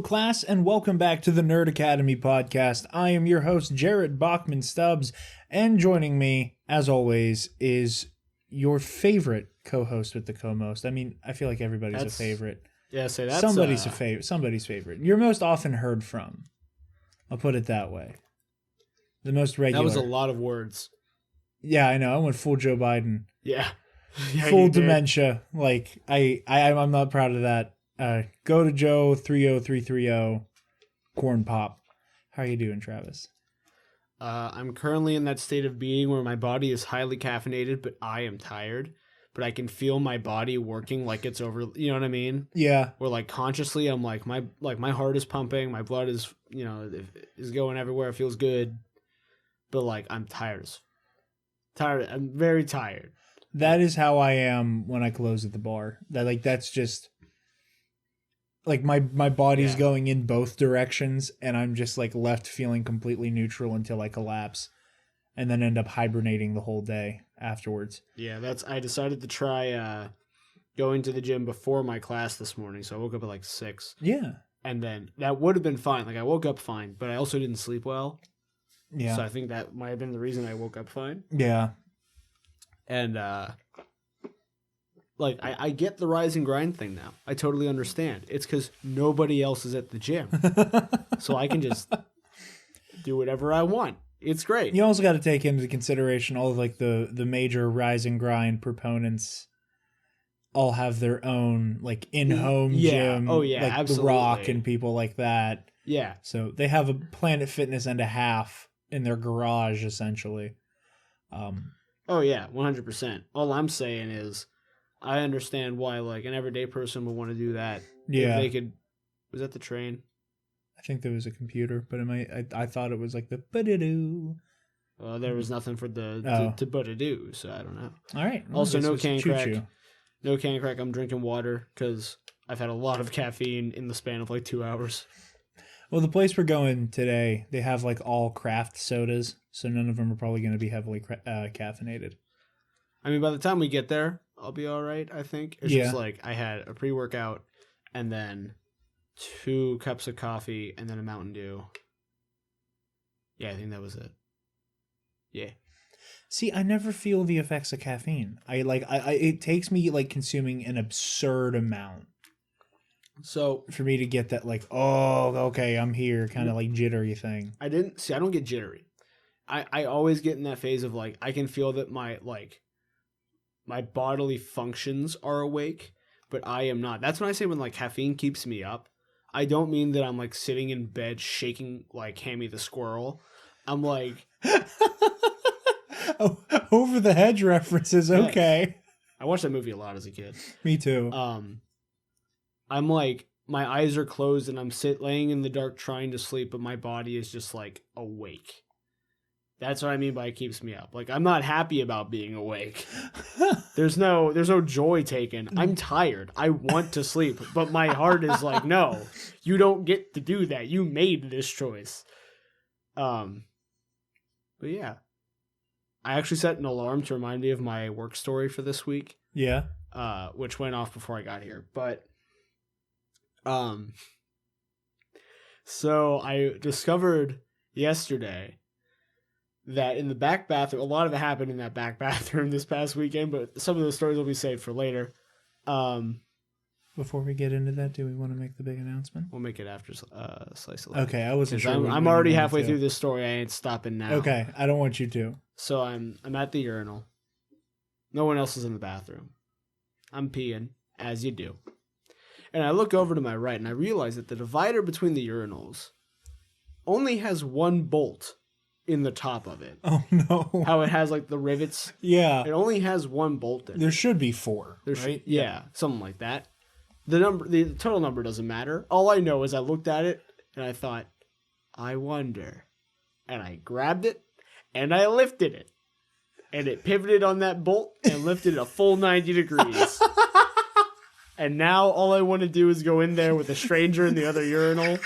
Hello, class, and welcome back to the Nerd Academy podcast. I am your host, Jarrett Bachman Stubbs, and joining me, as always, is your favorite co-host with the co-most. I mean, I feel like everybody's a favorite. Yeah, say that's somebody's a favorite. Somebody's favorite. You're most often heard from. I'll put it that way. The most regular. That was a lot of words. Yeah, I know. I went full Joe Biden. Yeah. Full dementia. Like I'm not proud of that. Go to Joe 30330 Corn Pop. How are you doing, Travis? I'm currently in that state of being where my body is highly caffeinated, but I am tired. But I can feel my body working like it's over. You know what I mean? Yeah. Where like consciously, I'm like my heart is pumping, my blood is is going everywhere. It feels good, but like I'm tired. I'm very tired. That is how I am when I close at the bar. That's just. Like my body's going in both directions, and I'm just like left feeling completely neutral until I collapse, and then end up hibernating the whole day afterwards. Yeah, I decided to try going to the gym before my class this morning, so I woke up at like 6. Yeah, and then that would have been fine. Like I woke up fine, but I also didn't sleep well. Yeah, so I think that might have been the reason I woke up fine. Yeah, and like, I get the rise and grind thing now. I totally understand. It's because nobody else is at the gym. So I can just do whatever I want. It's great. You also got to take into consideration all of like the major rise and grind proponents all have their own like in-home gym. Oh, yeah, like absolutely. The Rock and people like that. Yeah. So they have a Planet Fitness and a half in their garage, essentially. Oh, yeah, 100%. All I'm saying is, I understand why, like, an everyday person would want to do that. Yeah. If they could... Was that the train? I think there was a computer, but I thought it was like the ba-da-doo. Well, there was nothing for the to ba-da-doo, so I don't know. All right. Well, also, no can crack. Choo-choo. No can crack. I'm drinking water because I've had a lot of caffeine in the span of like 2 hours. Well, the place we're going today, they have like all craft sodas, so none of them are probably going to be heavily caffeinated. I mean, by the time we get there, I'll be all right, I think. It's just like I had a pre-workout and then 2 cups of coffee and then a Mountain Dew. Yeah, I think that was it. Yeah. See, I never feel the effects of caffeine. It takes me like consuming an absurd amount. So for me to get that like, oh, okay, I'm here kind of like jittery thing. I don't get jittery. I always get in that phase of like I can feel that my bodily functions are awake, but I am not. That's when I say when like caffeine keeps me up. I don't mean that I'm like sitting in bed shaking like Hammy the squirrel. I'm like over the hedge references. Okay. I watched that movie a lot as a kid. Me too. I'm like my eyes are closed and I'm laying in the dark trying to sleep, but my body is just like awake. That's what I mean by it keeps me up. Like, I'm not happy about being awake. There's no joy taken. I'm tired. I want to sleep. But my heart is like, no, you don't get to do that. You made this choice. But yeah. I actually set an alarm to remind me of my work story for this week. Yeah. Which went off before I got here. But, so I discovered yesterday that in the back bathroom, a lot of it happened in that back bathroom this past weekend, but some of the stories will be saved for later. Before we get into that, do we want to make the big announcement? We'll make it after Slice of Life. Okay, I wasn't sure. I'm already halfway through this story. I ain't stopping now. Okay, I don't want you to. So I'm at the urinal. No one else is in the bathroom. I'm peeing, as you do. And I look over to my right, and I realize that the divider between the urinals only has one bolt in the top of it. Oh no. How it has like the rivets. Yeah. It only has one bolt in it. There should be 4, right? Yeah, something like that. The total number doesn't matter. All I know is I looked at it and I thought, I wonder. And I grabbed it and I lifted it. And it pivoted on that bolt and lifted a full 90 degrees. And now all I want to do is go in there with a stranger in the other urinal,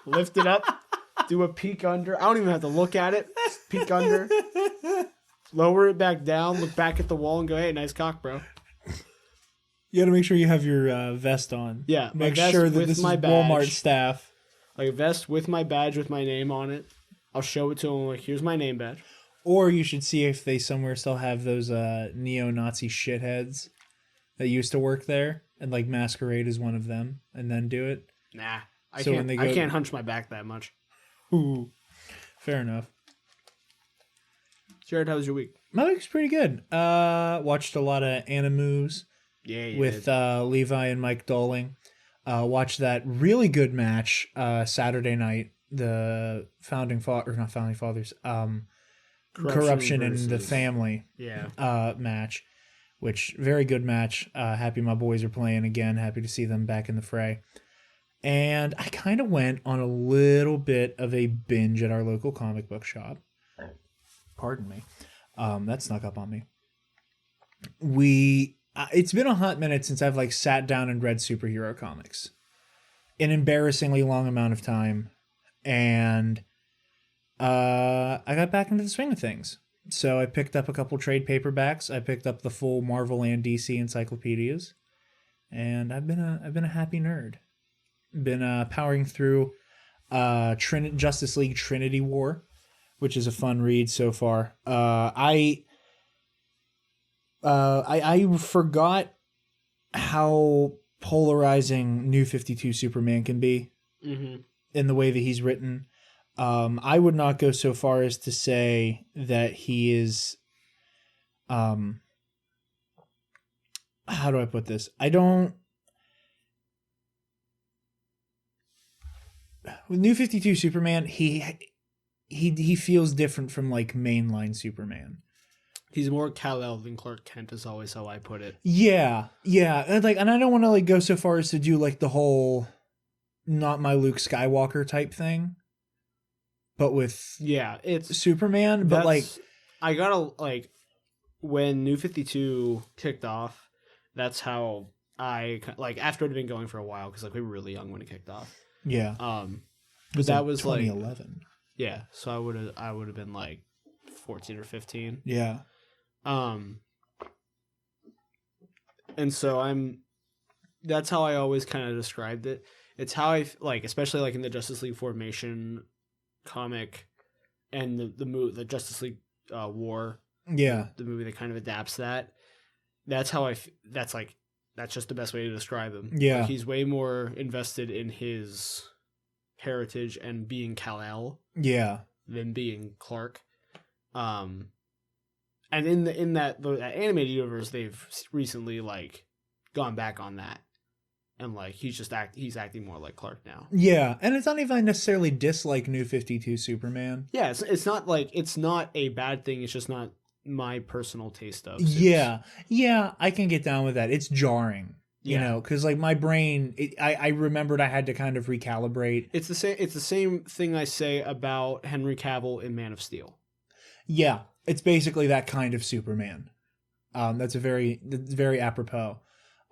lift it up, do a peek under. I don't even have to look at it. Just peek under. Lower it back down, look back at the wall and go, hey, nice cock, bro. You got to make sure you have your vest on. Yeah, my make vest sure that with this is my Walmart badge. staff. Like a vest with my badge with my name on it. I'll show it to them. Like, here's my name badge. Or you should see if they somewhere still have those neo-Nazi shitheads that used to work there and like masquerade as one of them and then do it. Nah, I So when can't. they I go- can't hunch my back that much. Ooh, fair enough. Jared, how was your week? My week's pretty good. Watched a lot of animus Yeah, you with did. Levi and Mike Dolling. Watched that really good match Saturday night. The not founding fathers. Corruption in the versus- family. Yeah. Match, which very good match. Happy my boys are playing again. Happy to see them back in the fray. And I kind of went on a little bit of a binge at our local comic book shop. Pardon me. That snuck up on me. It's been a hot minute since I've like sat down and read superhero comics. An embarrassingly long amount of time. And I got back into the swing of things. So I picked up a couple trade paperbacks. I picked up the full Marvel and DC encyclopedias. And I've been a happy nerd. Been powering through Justice League Trinity War, which is a fun read so far. I forgot how polarizing New 52 Superman can be in the way that he's written. I would not go so far as to say that he is, how do I put this? With New 52 Superman, he feels different from like mainline Superman. He's more Kal-El than Clark Kent is always how I put it. Yeah. And I don't want to like go so far as to do like the whole not my Luke Skywalker type thing, but with it's Superman. But like, I gotta like when New 52 kicked off. That's how I like after it had been going for a while because like we were really young when it kicked off. Yeah. But that was 2011. Yeah, so I would have been like 14 or 15. Yeah. And so that's how I always kind of described it. It's how I like, especially like in the Justice League Formation comic and the Justice League War. Yeah. The movie that kind of adapts that. That's how that's just the best way to describe him. Yeah. Like, he's way more invested in his heritage and being Kal-El. Yeah. Than being Clark. And in that animated universe, they've recently like gone back on that, and like he's acting more like Clark now. Yeah, and it's not even I necessarily dislike New 52 Superman. Yeah, it's not like it's not a bad thing. It's just not my personal taste of. Yeah, I can get down with that. It's jarring, you know, because like my brain, I remembered I had to kind of recalibrate. It's the same thing I say about Henry Cavill in Man of Steel. Yeah, it's basically that kind of Superman. That's very apropos.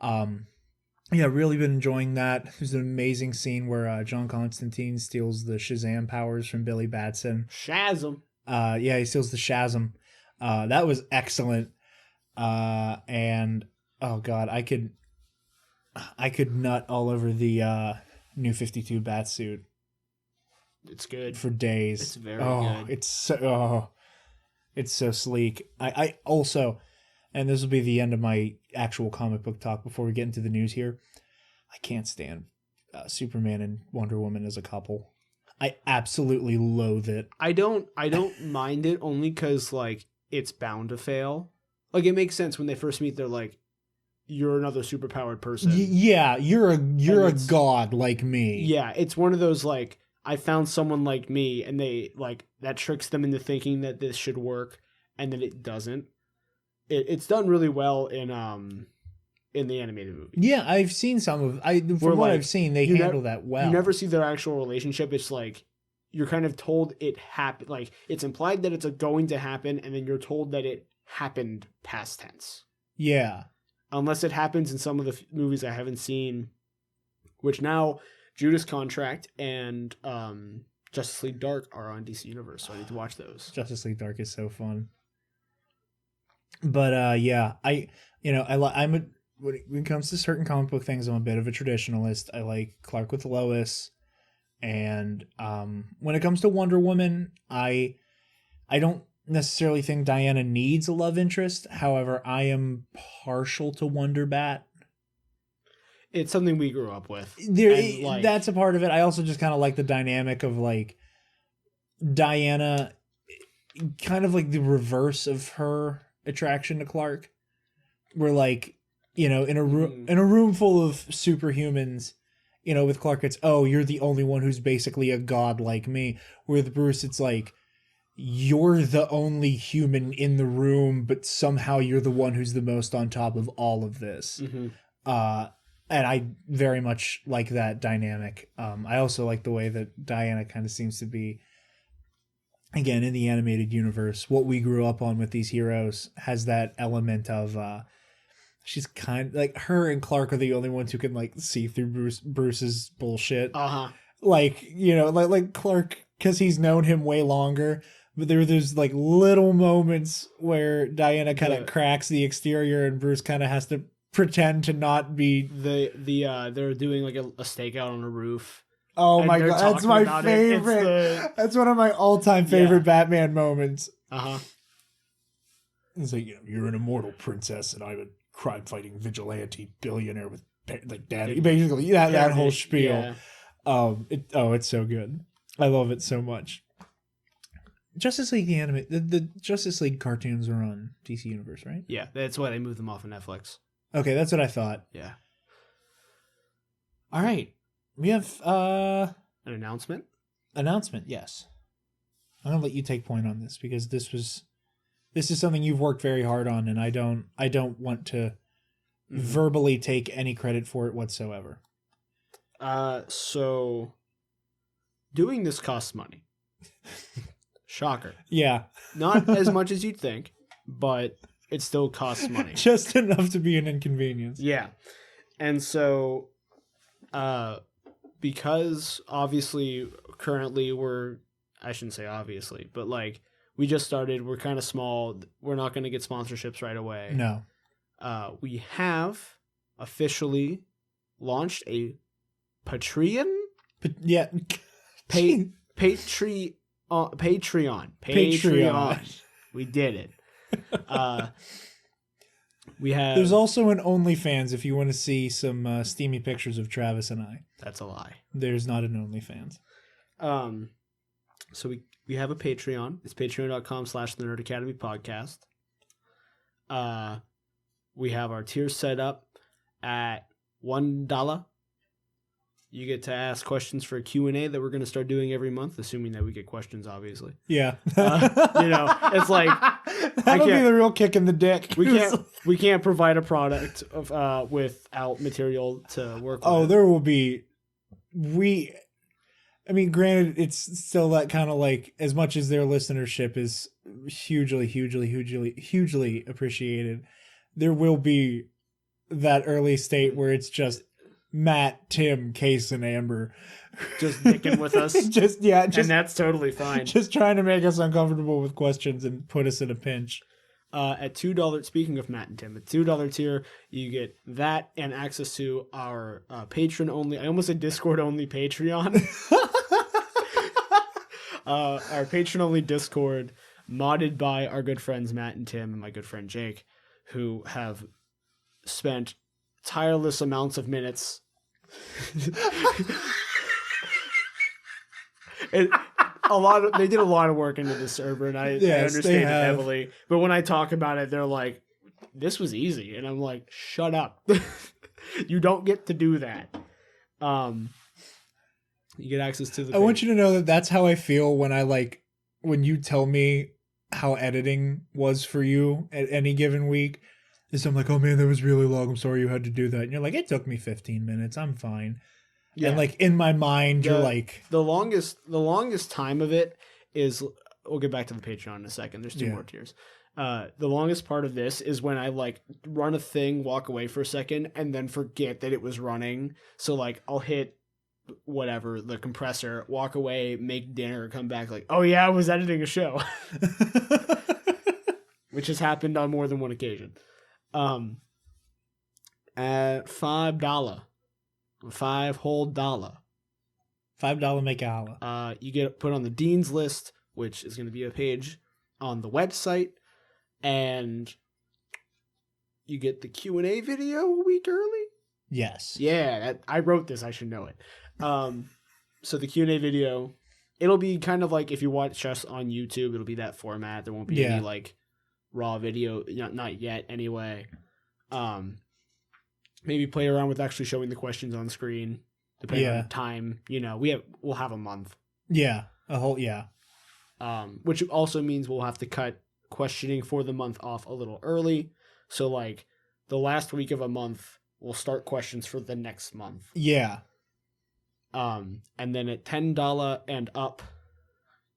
Yeah, really been enjoying that. There's an amazing scene where John Constantine steals the Shazam powers from Billy Batson. Shazam. Yeah, he steals the Shazam. That was excellent. And oh god, I could nut all over the New 52 Batsuit. It's good for days. It's very good. It's so sleek. I also, and this will be the end of my actual comic book talk before we get into the news here. I can't stand Superman and Wonder Woman as a couple. I absolutely loathe it. I don't mind it only because like it's bound to fail. Like it makes sense when they first meet. They're like, "You're another superpowered person." Yeah, you're a god like me. Yeah, it's one of those like I found someone like me, and they like that tricks them into thinking that this should work, and then it doesn't. It's done really well in the animated movie. Yeah, I've seen some of. From what I've seen, they handle that well. You never see their actual relationship. It's like you're kind of told it happened. Like it's implied that it's going to happen, and then you're told that it happened past tense. Yeah. Unless it happens in some of the movies I haven't seen, which now Judas Contract and Justice League Dark are on DC Universe, so I need to watch those. Justice League Dark is so fun. But yeah, I'm when it comes to certain comic book things, I'm a bit of a traditionalist. I like Clark with Lois, and when it comes to Wonder Woman, I don't necessarily think Diana needs a love interest. However, I am partial to Wonder Bat. It's something we grew up with. That's a part of it. I also just kind of like the dynamic of like Diana, kind of like the reverse of her attraction to Clark. We're like, in a room full of superhumans, with Clark, it's, oh, you're the only one who's basically a god like me. With Bruce, it's like, you're the only human in the room, but somehow you're the one who's the most on top of all of this. And I very much like that dynamic. I also like the way that Diana kind of seems to be, again, in the animated universe, what we grew up on with these heroes has that element of, she's kind of like, her and Clark are the only ones who can like see through Bruce's bullshit. Like, like Clark, because he's known him way longer, but there's like little moments where Diana kind of cracks the exterior and Bruce kind of has to pretend to not be. They're doing like a stakeout on a roof. Oh my god, that's my favorite. That's one of my all-time favorite Batman moments. It's like, you're an immortal princess and I'm a crime-fighting vigilante billionaire with like daddy. Basically, that whole spiel. Yeah. It's so good. I love it so much. Justice League the Justice League cartoons are on DC Universe, right? Yeah, that's why they moved them off of Netflix. Okay, that's what I thought. Yeah. All right. We have an announcement? Announcement, yes. I'm going to let you take point on this because this is something you've worked very hard on, and I don't want to verbally take any credit for it whatsoever. So doing this costs money. Shocker. Yeah. Not as much as you'd think, but it still costs money. Just enough to be an inconvenience. Yeah. And so, because obviously currently I shouldn't say obviously, but like we just started, we're kind of small. We're not going to get sponsorships right away. No. We have officially launched a Patreon. Patreon. We did it. We have. There's also an OnlyFans if you want to see some steamy pictures of Travis and I. That's a lie. There's not an OnlyFans. So we have a Patreon. It's patreon.com/The Nerd Academy Podcast. We have our tiers set up at $1. You get to ask questions for a Q&A that we're going to start doing every month, assuming that we get questions, obviously. Yeah. It's like... That'll be the real kick in the dick. We can't provide a product without material to work with. Oh, there will be... granted, it's still that kind of like, as much as their listenership is hugely, hugely, hugely, hugely appreciated, there will be that early state where it's just Matt, Tim, Case, and Amber just dicking with us. And that's totally fine. Just trying to make us uncomfortable with questions and put us in a pinch. At $2, speaking of Matt and Tim, at $2 tier, you get that and access to our patron only. I almost said Discord only Patreon. Our patron only Discord, modded by our good friends Matt and Tim and my good friend Jake, who have spent tireless amounts of minutes. They did a lot of work into the server, and I understand it heavily. But when I talk about it, they're like, "This was easy," and I'm like, "Shut up! You don't get to do that." You get access to the. I want you to know that that's how I feel when you tell me how editing was for you at any given week. Is I'm like, oh man, that was really long. I'm sorry you had to do that. And you're like, it took me 15 minutes. I'm fine. Yeah. And like in my mind, you're like, the longest time of it is. We'll get back to the Patreon in a second. There's two more tiers. The longest part of this is when I like run a thing, walk away for a second, and then forget that it was running. So like I'll hit whatever the compressor, walk away, make dinner, come back like, oh yeah, I was editing a show, which has happened on more than one occasion. at $5. $5 whole dollar. $5 make a holla. You get put on the Dean's list, which is going to be a page on the website, and you get the Q&A video a week early. Yes. Yeah, I wrote this. I should know it. So the Q&A video, it'll be kind of like if you watch us on YouTube, it'll be that format. There won't be any like raw video, not yet anyway. Maybe play around with actually showing the questions on screen, depending on time. We'll have a month. Yeah, Which also means we'll have to cut questioning for the month off a little early. So like the last week of a month, we'll start questions for the next month. Yeah. And then at $10 and up,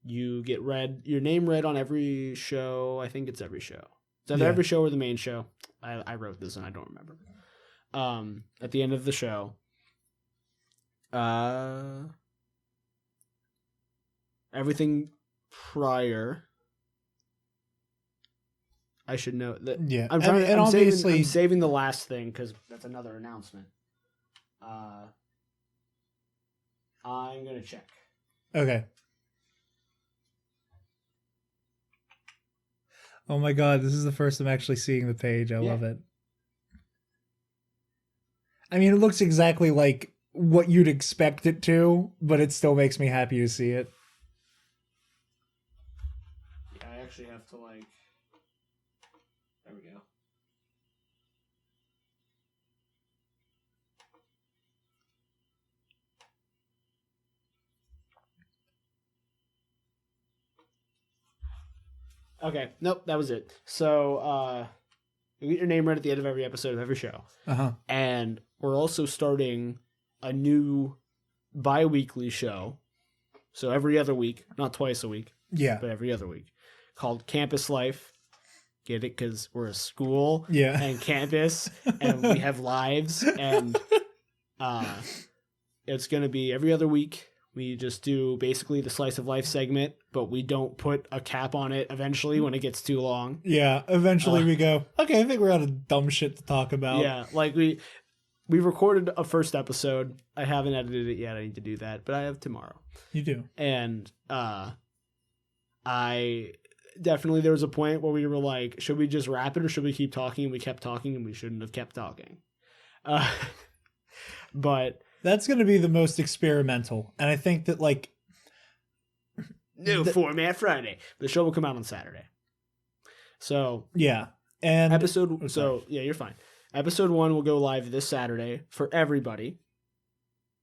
you get your name read on every show. I think it's every show. It's either every show or the main show. I wrote this and I don't remember. At the end of the show, everything prior, I should know that. Yeah, I'm saving the last thing because that's another announcement. I'm gonna check. Okay. Oh my god, this is the first I'm actually seeing the page. I love it. I mean, it looks exactly like what you'd expect it to, but it still makes me happy to see it. Yeah, I actually have to like... There we go. Okay, nope, that was it. So, you get your name right at the end of every episode of every show. And we're also starting a new bi-weekly show. So every other week, not twice a week. Yeah. But every other week. Called Campus Life. Get it? Because we're a school. Yeah. And campus. And we have lives. And it's going to be every other week. We just do basically the slice of life segment, but we don't put a cap on it eventually when it gets too long. Yeah, eventually we go, okay, I think we're out of dumb shit to talk about. Yeah, like we recorded a first episode. I haven't edited it yet. I need to do that, but I have tomorrow. You do. And I definitely, there was a point where we were like, should we just wrap it or should we keep talking? And we kept talking and we shouldn't have kept talking. But... That's going to be the most experimental. And I think that, like... New format Friday. The show will come out on Saturday. So... Yeah. And... you're fine. Episode 1 will go live this Saturday for everybody.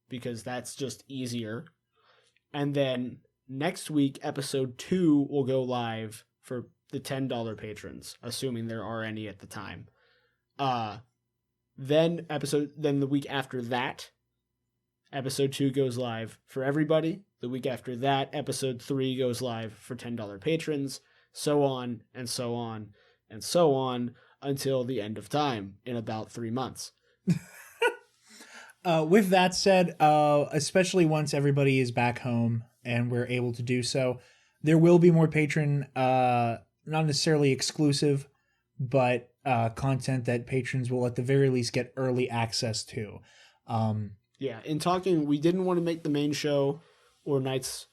Because that's just easier. And then next week, episode 2 will go live for the $10 patrons. Assuming there are any at the time. Then the week after that... Episode 2 goes live for everybody. The week after that, episode 3 goes live for $10 patrons. So on, and so on, and so on, until the end of time in about 3 months. With that said, especially once everybody is back home and we're able to do so, there will be more patron, not necessarily exclusive, but content that patrons will at the very least get early access to. Yeah, in talking, we didn't want to make the main show or Night's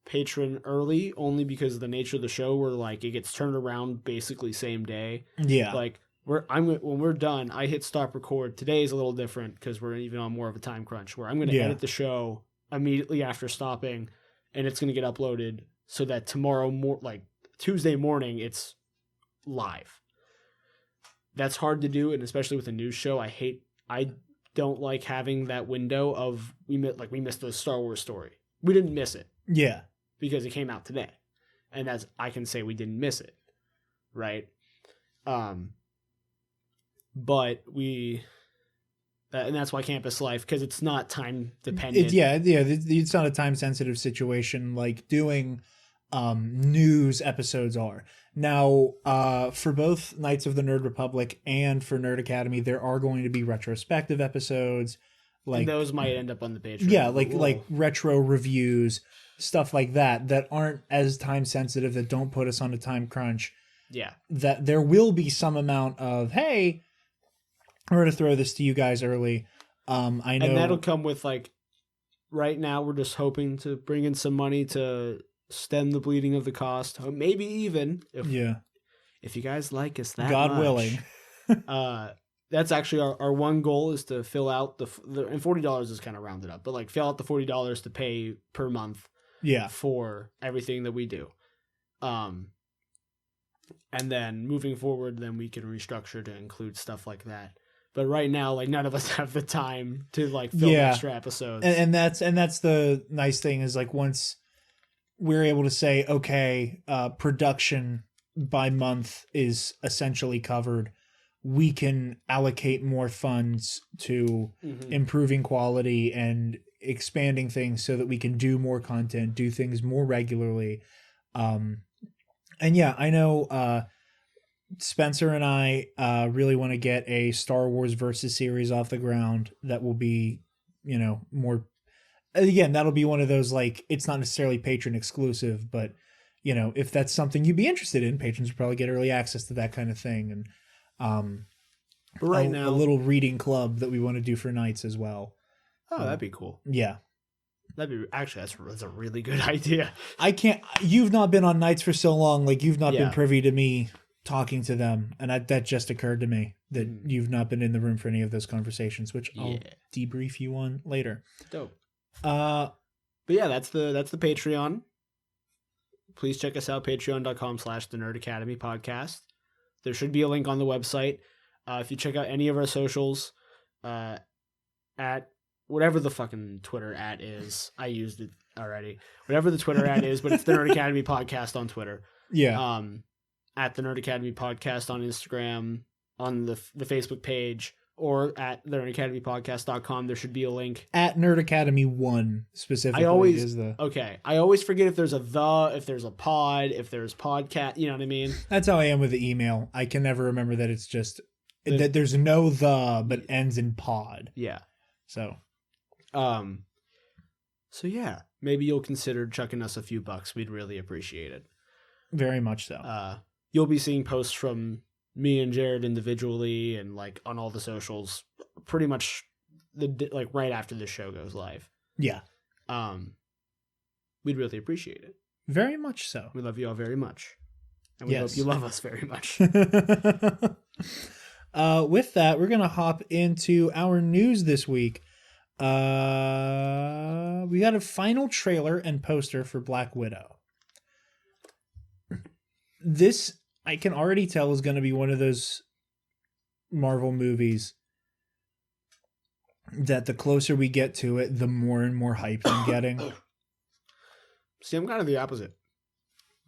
patron early, only because of the nature of the show, where like it gets turned around basically same day. Yeah, like when we're done, I hit stop record. Today is a little different because we're even on more of a time crunch. Where I'm going to edit the show immediately after stopping, and it's going to get uploaded so that tomorrow Tuesday morning, it's live. That's hard to do, and especially with a news show, I don't like having that window of we missed the Star Wars story. We didn't miss it. Yeah. Because it came out today. And I can say we didn't miss it. Right? But and that's why Campus Life, because it's not time dependent. It's not a time sensitive situation like doing news episodes are. Now, for both Knights of the Nerd Republic and for Nerd Academy, there are going to be retrospective episodes. And those might end up on the page. Yeah, like retro reviews, stuff like that aren't as time sensitive, that don't put us on a time crunch. Yeah. That there will be some amount of, hey, I'm going to throw this to you guys early. I know, and that'll come with like. Right now, we're just hoping to bring in some money to stem the bleeding of the cost. Or maybe even if you guys like us that God much, willing. That's actually our one goal is to fill out and $40 is kind of rounded up, but like fill out the $40 to pay per month. Yeah. For everything that we do. And then moving forward, then we can restructure to include stuff like that. But right now, like none of us have the time to like film extra episodes. And that's the nice thing is like once we're able to say, okay, production by month is essentially covered, we can allocate more funds to improving quality and expanding things so that we can do more content, do things more regularly. And yeah, I know Spencer and I really want to get a Star Wars Versus series off the ground that will be, more. Again, that'll be one of those, like, it's not necessarily patron exclusive, but, if that's something you'd be interested in, patrons will probably get early access to that kind of thing. And but right now, a little reading club that we want to do for nights as well. Oh, that'd be cool. Yeah. That's a really good idea. You've not been on nights for so long, like you've not been privy to me talking to them, and that just occurred to me that you've not been in the room for any of those conversations, which I'll debrief you on later. Dope. But yeah, that's the Patreon. Please check us out, patreon.com/The Nerd Academy Podcast. There should be a link on the website. If you check out any of our socials, at whatever the fucking Twitter @ is, I used it already. Whatever the Twitter @ is, but it's the Nerd Academy Podcast on Twitter. Yeah. At the Nerd Academy Podcast on Instagram, on the Facebook page, or at nerdacademypodcast.com. There should be a link. At Nerd Academy 1 specifically is the... Okay. I always forget if there's if there's a pod, if there's podcast, you know what I mean? That's how I am with the email. I can never remember that it's just... that there's no but ends in pod. Yeah. So yeah, maybe you'll consider chucking us a few bucks. We'd really appreciate it. Very much so. You'll be seeing posts from me and Jared individually and like on all the socials pretty much right after the show goes live. Yeah. We'd really appreciate it. Very much so. We love you all very much. And we hope you love us very much. With that, we're going to hop into our news this week. We got a final trailer and poster for Black Widow. This, I can already tell, is going to be one of those Marvel movies that the closer we get to it, the more and more hyped I'm getting. See, I'm kind of the opposite.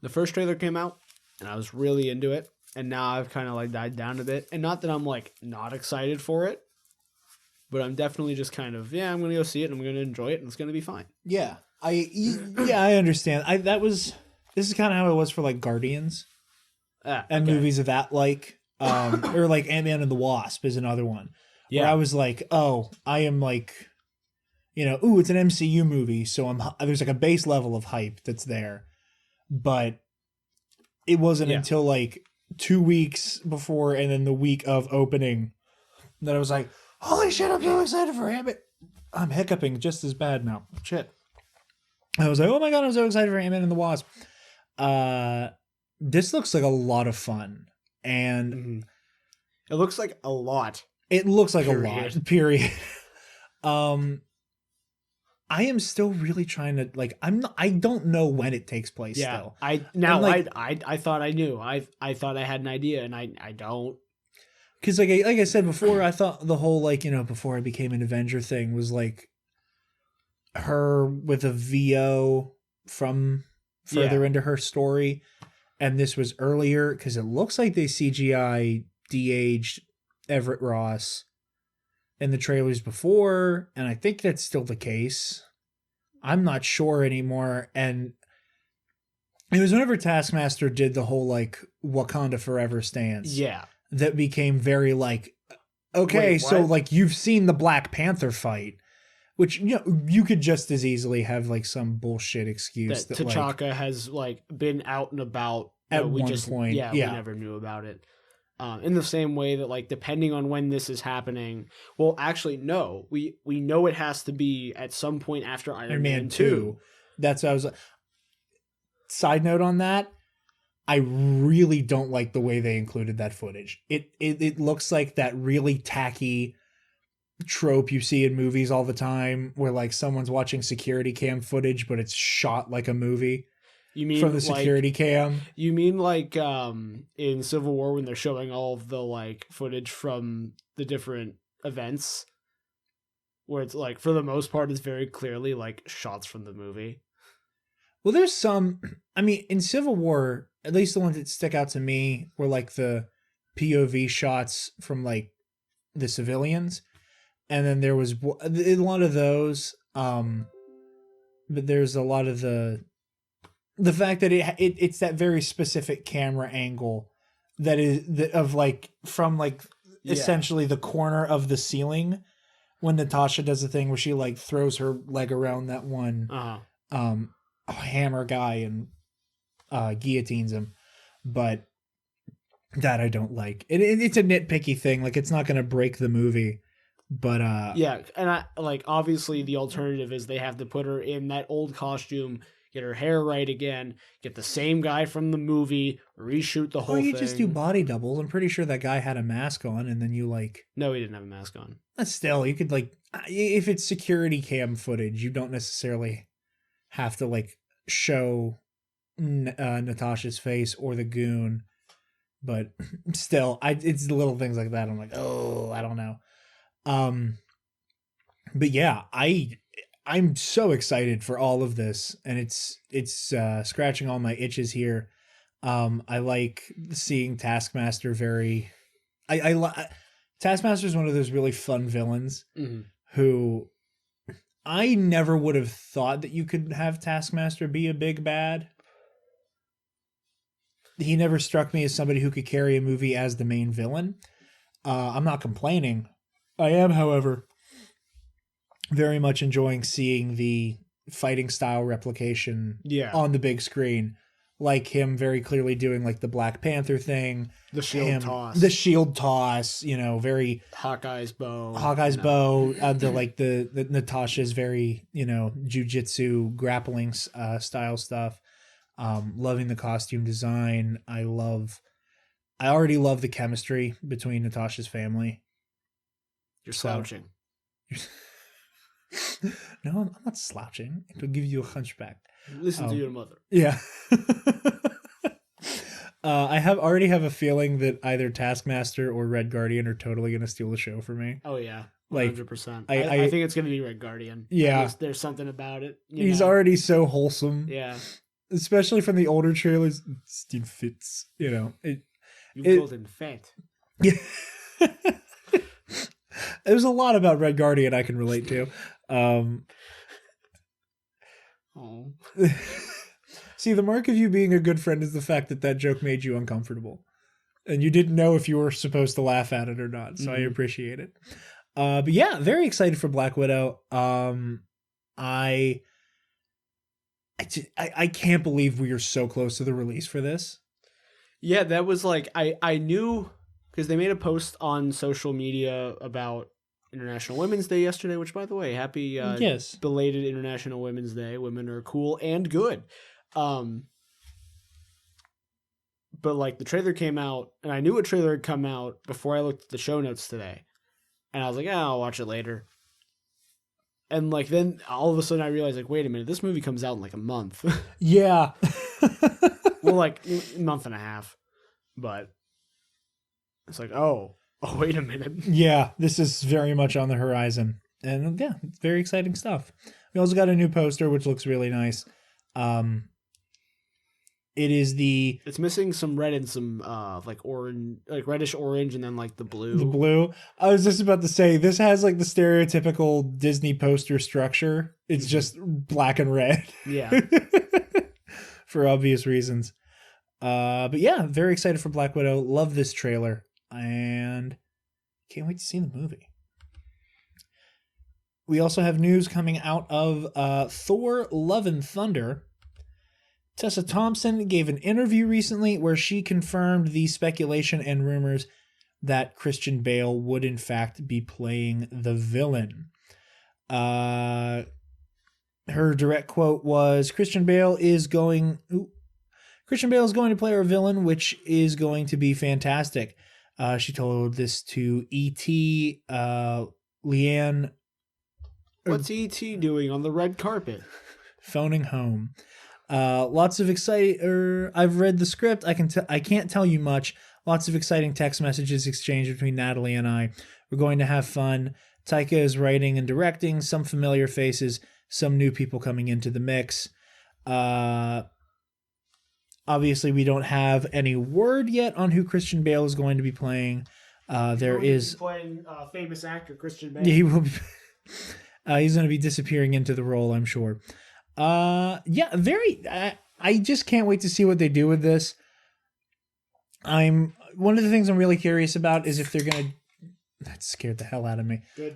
The first trailer came out, and I was really into it, and now I've kind of like died down a bit. And not that I'm like not excited for it, but I'm definitely just kind of, I'm going to go see it, and I'm going to enjoy it, and it's going to be fine. Yeah, I understand. This is kind of how it was for like Guardians and movies of that or like Ant-Man and the Wasp is another one. Yeah, where I was like, oh, I am like, it's an MCU movie, so there's like a base level of hype that's there, but it wasn't until like 2 weeks before and then the week of opening that I was like, holy shit, I'm so excited for Ant-Man. I'm hiccuping just as bad now. Shit. I was like, oh my God, I'm so excited for Ant-Man and the Wasp. This looks like a lot of fun, and it looks like a lot. It looks like a lot. Period. I am still really trying to I don't know when it takes place. Yeah, still. I thought I knew. I thought I had an idea, and I don't. Because like I said before, I thought the whole before I became an Avenger thing was like her with a VO from further into her story, and this was earlier because it looks like they CGI de-aged Everett Ross in the trailers before, and I think that's still the case. I'm not sure anymore, and it was whenever Taskmaster did the whole like Wakanda Forever stance. Yeah. That became very like, okay, wait, so like you've seen the Black Panther fight, which you could just as easily have like some bullshit excuse that T'Chaka has like been out and about at one point. Yeah, we never knew about it. In the same way that, like, depending on when this is happening, well, actually, no, we know it has to be at some point after Iron Man 2. That's what I was. Side note on that, I really don't like the way they included that footage. It looks like that really tacky trope you see in movies all the time, where like someone's watching security cam footage, but it's shot like a movie. You mean from the security cam? You mean like in Civil War when they're showing all of the like footage from the different events, where it's like for the most part it's very clearly like shots from the movie. Well, there's some. I mean, in Civil War, at least the ones that stick out to me were like the POV shots from like the civilians, and then there was a lot of those. But there's a lot of the fact that it's that very specific camera angle that is of like from like essentially the corner of the ceiling when Natasha does the thing where she like throws her leg around that one hammer guy and guillotines him. But that I don't like. It's a nitpicky thing. Like it's not going to break the movie. But yeah, and I like obviously the alternative is they have to put her in that old costume, get her hair right again, get the same guy from the movie, reshoot the whole thing. Or you just do body doubles. I'm pretty sure that guy had a mask on, and then you like... No, he didn't have a mask on. Still, you could like... If it's security cam footage, you don't necessarily have to like show Natasha's face or the goon. But still, it's the little things like that. I'm like, oh, I don't know. But yeah, I'm so excited for all of this, and it's scratching all my itches here. I like seeing Taskmaster Taskmaster is one of those really fun villains who I never would have thought that you could have Taskmaster be a big bad. He never struck me as somebody who could carry a movie as the main villain. I'm not complaining. I am, however, very much enjoying seeing the fighting style replication on the big screen. Like him very clearly doing like the Black Panther thing. The shield toss, you know, very... Hawkeye's bow. The Natasha's very, you know, jujitsu grappling style stuff. Loving the costume design. I already love the chemistry between Natasha's family. You're slouching. No, I'm not slouching. It will give you a hunchback. Listen to your mother. Yeah. I already have a feeling that either Taskmaster or Red Guardian are totally going to steal the show for me. Oh yeah, 100%. I think it's going to be Red Guardian. Yeah, there's something about it. He's already so wholesome. Yeah, especially from the older trailers. It still fits. You know, you called him fat. Yeah. There's a lot about Red Guardian I can relate to. See, the mark of you being a good friend is the fact that joke made you uncomfortable. And you didn't know if you were supposed to laugh at it or not. So I appreciate it. But yeah, very excited for Black Widow. I can't believe we are so close to the release for this. Yeah, that was like, I knew... Because they made a post on social media about International Women's Day yesterday, which, by the way, happy belated International Women's Day. Women are cool and good. But, like, the trailer came out, and I knew a trailer had come out before I looked at the show notes today. And I was like, I'll watch it later. And, like, then all of a sudden I realized, like, wait a minute, this movie comes out in, like, a month. Yeah. Well, like, a month and a half. But... It's like, oh, wait a minute. Yeah, this is very much on the horizon. And yeah, it's very exciting stuff. We also got a new poster, which looks really nice. It's missing some red and some like orange, like reddish orange, and then like the blue. The blue. I was just about to say, this has like the stereotypical Disney poster structure. It's just black and red. Yeah. For obvious reasons. But yeah, very excited for Black Widow. Love this trailer. And can't wait to see the movie. We also have news coming out of Thor Love and Thunder. Tessa Thompson gave an interview recently where she confirmed the speculation and rumors that Christian Bale would in fact be playing the villain. Her direct quote was, Christian Bale is going to play our villain, which is going to be fantastic. She told this to E.T. Leanne. What's E.T. doing on the red carpet? Phoning home. Lots of exciting. I've read the script. I can't tell you much. Lots of exciting text messages exchanged between Natalie and I. We're going to have fun. Taika is writing and directing. Some familiar faces. Some new people coming into the mix. Obviously, we don't have any word yet on who Christian Bale is going to be playing. There is playing famous actor Christian Bale. Yeah, he will be. He's going to be disappearing into the role, I'm sure. I just can't wait to see what they do with this. One of the things I'm really curious about is if they're going to. That scared the hell out of me. Good.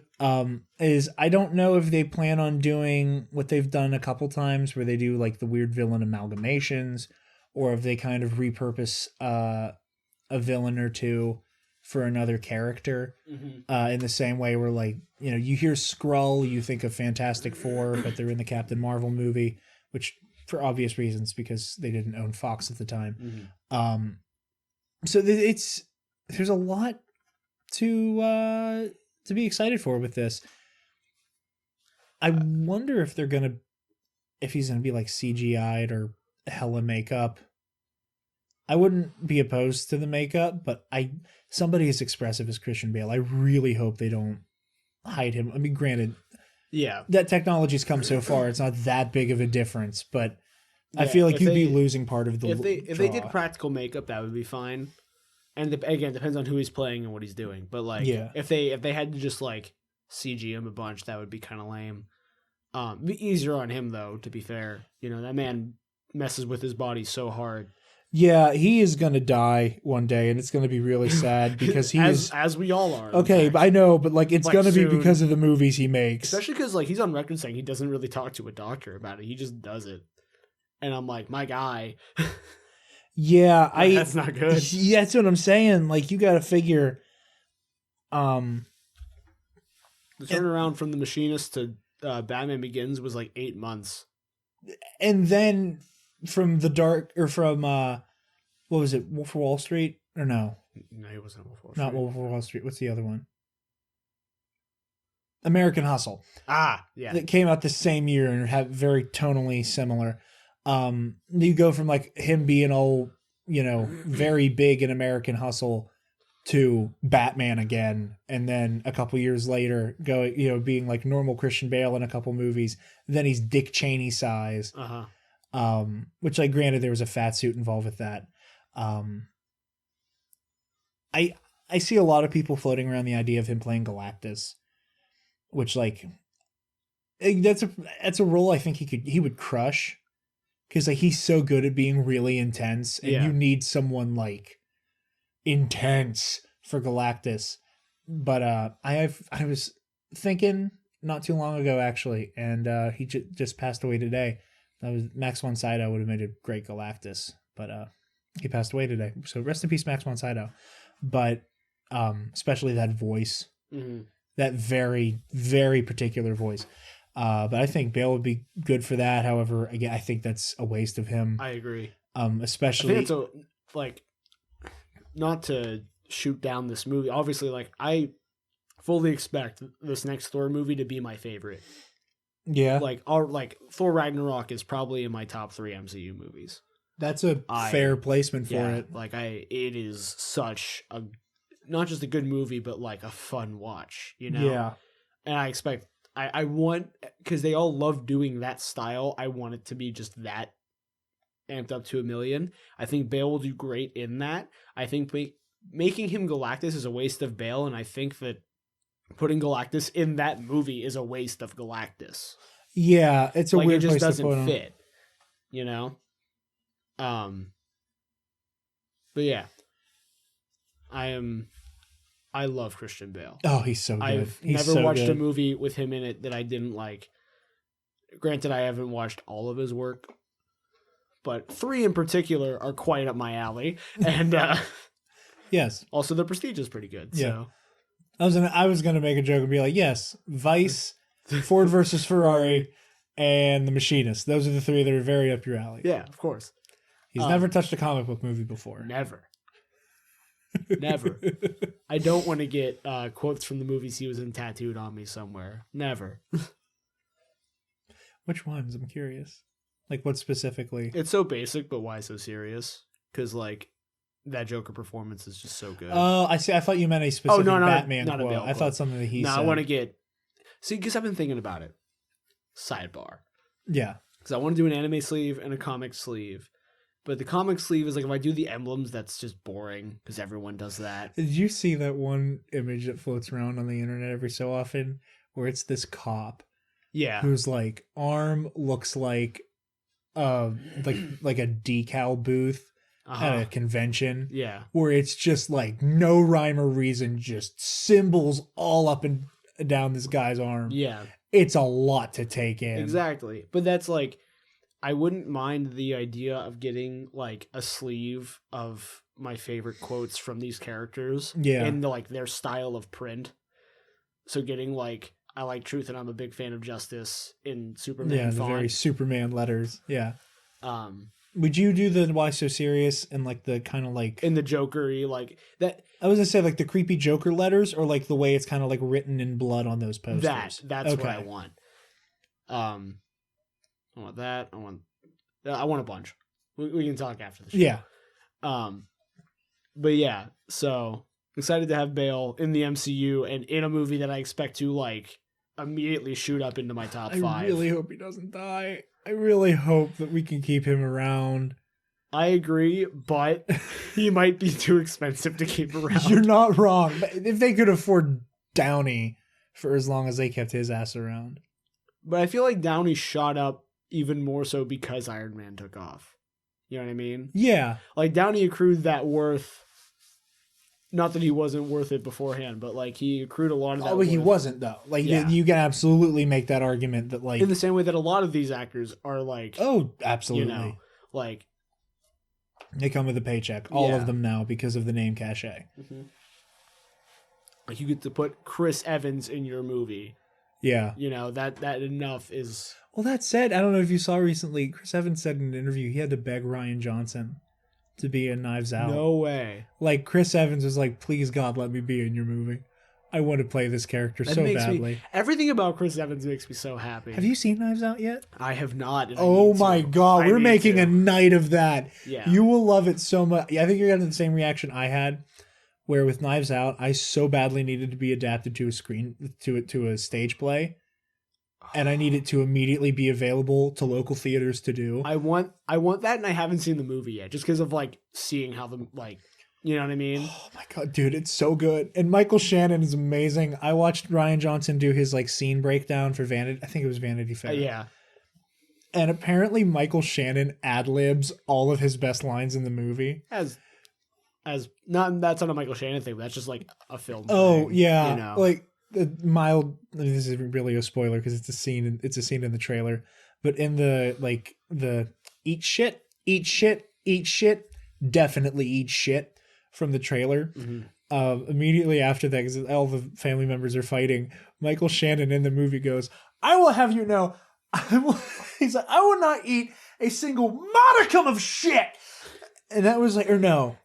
Is I don't know if they plan on doing what they've done a couple times where they do like the weird villain amalgamations, or if they kind of repurpose a villain or two for another character. In the same way where, like, you know, you hear Skrull, you think of Fantastic Four, but they're in the Captain Marvel movie, which for obvious reasons because they didn't own Fox at the time. So there's a lot to be excited for with this. I wonder if he's gonna be like CGI'd or hella makeup. I wouldn't be opposed to the makeup, but somebody as expressive as Christian Bale, I really hope they don't hide him. I mean, granted, yeah, that technology's come so far; it's not that big of a difference. But I feel like you'd be losing part of the. If they did practical makeup, that would be fine. And again, depends on who he's playing and what he's doing. But like, if they had to just like CG him a bunch, that would be kind of lame. Be easier on him though. To be fair, you know that man messes with his body so hard. Yeah, he is gonna die one day, and it's gonna be really sad because as we all are. Okay, I know, but like it's like gonna be because of the movies he makes. Especially because like he's on record saying he doesn't really talk to a doctor about it. He just does it, and I'm like, my guy. Yeah, that's not good. Yeah, that's what I'm saying. Like, you got to figure. The turnaround from The Machinist to Batman Begins was like 8 months, and then from what was it, Wolf of Wall Street or no? No, it wasn't Wolf of Wall Street. Not Wolf of Wall Street. What's the other one? American Hustle. Yeah. That came out the same year and have very tonally similar. You go from like him being all, you know, very big in American Hustle to Batman again, and then a couple years later going, you know, being like normal Christian Bale in a couple movies. Then he's Dick Cheney size. Which, like, granted, there was a fat suit involved with that. I see a lot of people floating around the idea of him playing Galactus, which, like, that's a role I think he would crush. Because like he's so good at being really intense, and you need someone like intense for Galactus. But I was thinking not too long ago actually, and he just passed away today. That was Max von Sydow would have made a great Galactus, but he passed away today. So rest in peace, Max von Sydow. But especially that voice, that very very particular voice. But I think Bale would be good for that. However, again, I think that's a waste of him. I agree. Especially, I think it's not to shoot down this movie. Obviously, like I fully expect this next Thor movie to be my favorite. Yeah, like Thor Ragnarok is probably in my top 3 MCU movies. That's a fair placement for it. Like it is such a not just a good movie, but like a fun watch. You know. Yeah, and I expect. I want, because they all love doing that style, I want it to be just that amped up to 1,000,000. I think Bale will do great in that. I think making him Galactus is a waste of Bale, and I think that putting Galactus in that movie is a waste of Galactus. Yeah, it's a like, weird it just place to put doesn't him. fit, you know? But yeah, I love Christian Bale. Oh, he's so good. He's never watched a movie with him in it that I didn't like. Granted, I haven't watched all of his work, but 3 in particular are quite up my alley. And Yes. also the Prestige is pretty good. Yeah. So I was gonna make a joke and be like, yes, Vice, Ford versus Ferrari, and The Machinist. Those are the 3 that are very up your alley. yeah, of course. He's never touched a comic book movie before. Never. Never. I don't want to get quotes from the movies he was in tattooed on me somewhere. Never. Which ones? I'm curious. Like, what specifically? It's so basic, but why so serious? Because, like, that Joker performance is just so good. Oh, I see. I thought you meant a specific Batman not a quote. Bale I quote. thought something that he said. I want to get... See, because I've been thinking about it. Sidebar. Yeah. Because I want to do an anime sleeve and a comic sleeve. But the comic sleeve is like, if I do the emblems, that's just boring because everyone does that. Did you see that one image that floats around on the internet every so often where it's this cop Yeah. whose like arm looks like a decal booth at a convention? Yeah. Where it's just like no rhyme or reason, just symbols all up and down this guy's arm. Yeah. It's a lot to take in. Exactly. But that's like, I wouldn't mind the idea of getting like a sleeve of my favorite quotes from these characters. Yeah. In the, like their style of print. So getting like, I like truth and I'm a big fan of justice in Superman Yeah, the font. very Superman letters. Yeah. Um, Would you do the why so serious and like the kind of like in the Joker-y, like that? I was gonna say like the creepy Joker letters or like the way it's kind of like written in blood on those posters. That's what I want. I want that. I want a bunch. We can talk after the show. Yeah. But yeah, so excited to have Bale in the MCU and in a movie that I expect to like immediately shoot up into my top 5. I really hope he doesn't die. I really hope that we can keep him around. I agree, but he might be too expensive to keep around. You're not wrong. But if they could afford Downey for as long as they kept his ass around. But I feel like Downey shot up even more so because Iron Man took off. You know what I mean? Yeah. Like Downey accrued that worth. Not that he wasn't worth it beforehand, but like he accrued a lot of that. Oh, but he wasn't though. Like you can absolutely make that argument that like in the same way that a lot of these actors are like. Oh, absolutely. You know, like they come with a paycheck. All of them now because of the name cachet. Mm-hmm. Like you get to put Chris Evans in your movie. Yeah. You know, that enough is. Well, that said, I don't know if you saw recently, Chris Evans said in an interview he had to beg Rian Johnson to be in Knives Out. No way. Like, Chris Evans was like, please, God, let me be in your movie. I want to play this character so badly. Everything about Chris Evans makes me so happy. Have you seen Knives Out yet? I have not. Oh my God. We're making a night of that. Yeah. You will love it so much. I think you're getting the same reaction I had, where with Knives Out, I so badly needed to be adapted to a stage play. And I need it to immediately be available to local theaters to do. I want that, and I haven't seen the movie yet, just because of like seeing how the like, you know what I mean? Oh my God, dude, it's so good. And Michael Shannon is amazing. I watched Rian Johnson do his like scene breakdown for Vanity. I think it was Vanity Fair. Yeah. And apparently Michael Shannon ad-libs all of his best lines in the movie. As not that's not a Michael Shannon thing, but that's just like a film. Oh thing, yeah, you know? like the mild. This isn't really a spoiler because it's a scene. It's a scene in the trailer, but in the like the eat shit, definitely eat shit from the trailer. Mm-hmm. Immediately after that, because all the family members are fighting, Michael Shannon in the movie goes, "I will have you know, he's like, I will not eat a single modicum of shit." And that was like, or no,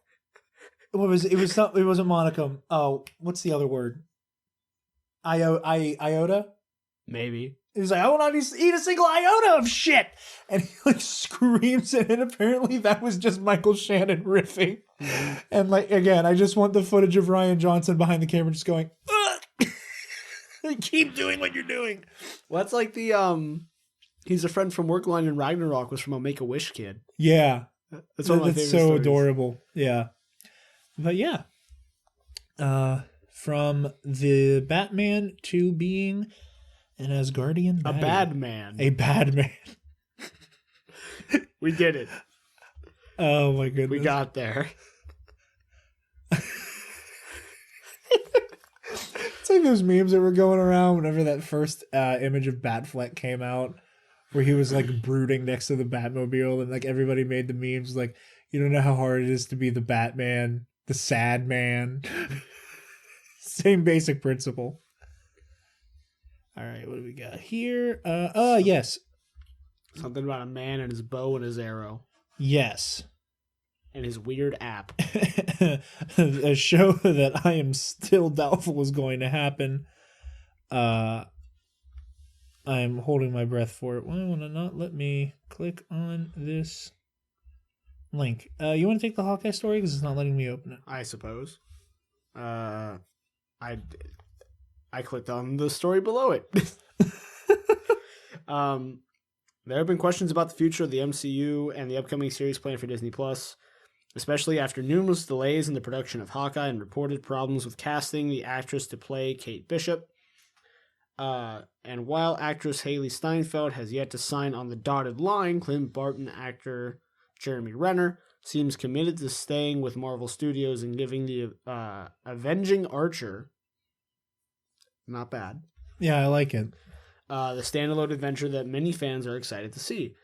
what was it? It was not. It wasn't modicum. Oh, what's the other word? Iota? Maybe. He was like, I will not eat a single iota of shit. And he like screams it, and apparently that was just Michael Shannon riffing. Mm-hmm. And like, again, I just want the footage of Rian Johnson behind the camera just going, keep doing what you're doing. Well, that's like the, he's a friend from work line in Ragnarok was from a Make-A-Wish kid. Yeah. That's one of my favorite so stories. Adorable. Yeah. But yeah. From the Batman to being an Asgardian A bad man. A bad man. We did it. Oh my goodness. We got there. It's like those memes that were going around whenever that first image of Batfleck came out where he was like brooding next to the Batmobile, and like everybody made the memes like, you don't know how hard it is to be the Batman, the sad man. Same basic principle. All right, what do we got here? Yes. Something about a man and his bow and his arrow. Yes. And his weird app. A show that I am still doubtful is going to happen. I am holding my breath for it. Why will it not let me click on this link? You want to take the Hawkeye story because it's not letting me open it? I suppose. I clicked on the story below it. There have been questions about the future of the MCU and the upcoming series planned for Disney Plus, especially after numerous delays in the production of Hawkeye and reported problems with casting the actress to play Kate Bishop. And while actress Haley Steinfeld has yet to sign on the dotted line, Clint Barton actor Jeremy Renner seems committed to staying with Marvel Studios and giving the Avenging Archer, not bad. Yeah, I like it. The standalone adventure that many fans are excited to see.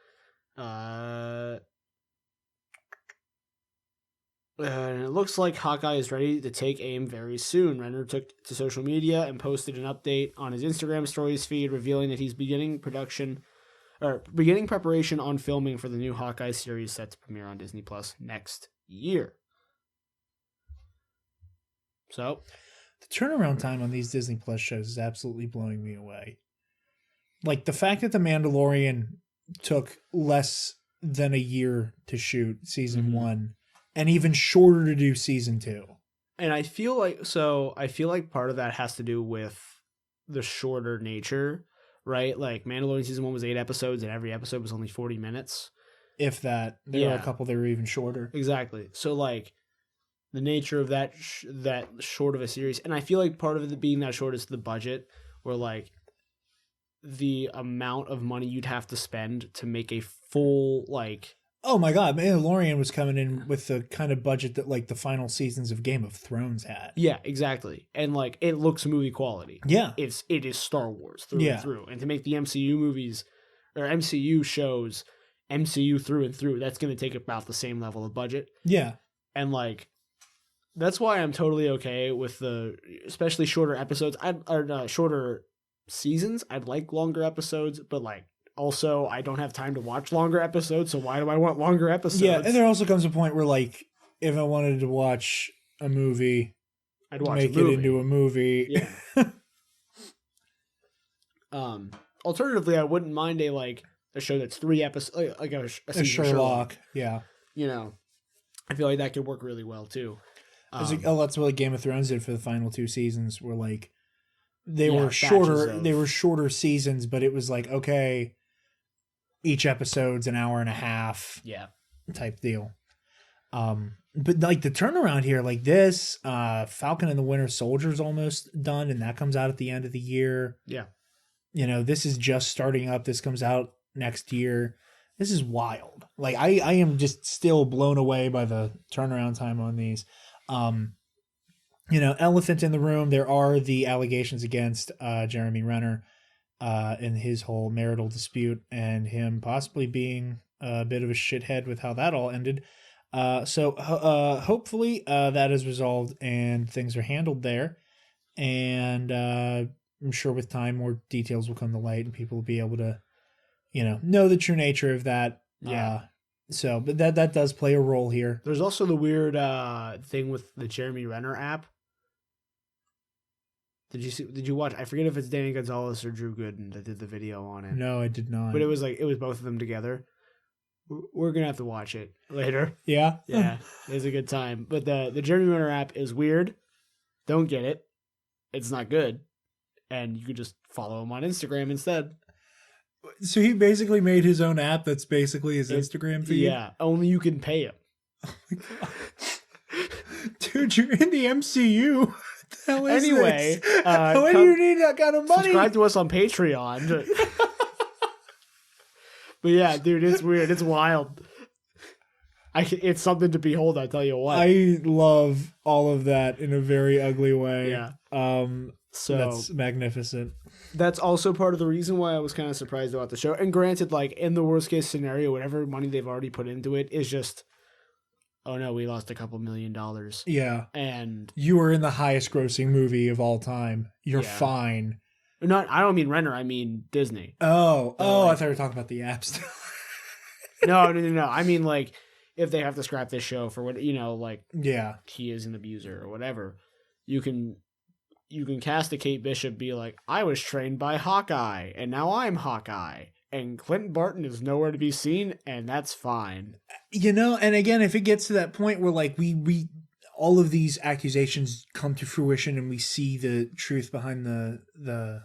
And it looks like Hawkeye is ready to take aim very soon. Renner took to social media and posted an update on his Instagram stories feed revealing that he's beginning preparation on filming for the new Hawkeye series set to premiere on Disney Plus next year. So, the turnaround time on these Disney Plus shows is absolutely blowing me away. Like the fact that The Mandalorian took less than a year to shoot season 1 and even shorter to do season 2. And I feel like part of that has to do with the shorter nature, right? Like Mandalorian season 1 was 8 episodes and every episode was only 40 minutes. If that. There were a couple that were even shorter. Exactly. So like the nature of that short of a series, and I feel like part of it being that short is the budget, where like the amount of money you'd have to spend to make a full like. Oh my God, Mandalorian was coming in with the kind of budget that like the final seasons of Game of Thrones had. Yeah, exactly. And like it looks movie quality. Yeah. It is Star Wars through and through. And to make the MCU movies or MCU shows MCU through and through, that's going to take about the same level of budget. Yeah. And like that's why I'm totally okay with the especially shorter episodes. Shorter seasons. I'd like longer episodes, but like also I don't have time to watch longer episodes, so why do I want longer episodes? Yeah, and there also comes a point where like if I wanted to watch a movie, I'd make it into a movie. Yeah. Alternatively, I wouldn't mind a show that's 3 episodes, like a Sherlock. Yeah. You know, I feel like that could work really well too. That's what Game of Thrones did for the final 2 seasons. Were like they were shorter. They were shorter seasons, but it was like okay, each episode's an hour and a half. Yeah. Type deal. But like the turnaround here, like this, Falcon and the Winter Soldier's almost done, and that comes out at the end of the year. Yeah. You know, this is just starting up. This comes out next year. This is wild. Like I am just still blown away by the turnaround time on these. You know, elephant in the room. There are the allegations against Jeremy Renner in his whole marital dispute and him possibly being a bit of a shithead with how that all ended. So hopefully that is resolved and things are handled there. And I'm sure with time more details will come to light and people will be able to, you know the true nature of that. Yeah. But that does play a role here. There's also the weird thing with the Jeremy Renner app. Did you watch? I forget if it's Danny Gonzalez or Drew Gooden that did the video on it. No, I did not. But it was both of them together. We're gonna have to watch it later. Yeah, yeah, it's a good time. But the Jeremy Renner app is weird. Don't get it. It's not good, and you could just follow him on Instagram instead. So he basically made his own app that's basically his Instagram feed? Yeah, only you can pay him. Oh my God. Dude, you're in the MCU. What the hell is anyway, this? When do you need that kind of money? Subscribe to us on Patreon. But yeah, dude, it's weird. It's wild. It's something to behold, I tell you what. I love all of that in a very ugly way. Yeah. So that's magnificent. That's also part of the reason why I was kind of surprised about the show. And granted, like in the worst case scenario, whatever money they've already put into it is just, oh no, we lost a couple $1 million. Yeah. And you were in the highest grossing movie of all time. You're fine. I don't mean Renner, I mean Disney. Oh, I thought you were talking about the apps. No. I mean, like, if they have to scrap this show for what, like, he is an abuser or whatever, you can cast a Kate Bishop, be like, I was trained by Hawkeye, and now I'm Hawkeye. And Clint Barton is nowhere to be seen, and that's fine. And again, if it gets to that point where, like, we all of these accusations come to fruition and we see the truth behind the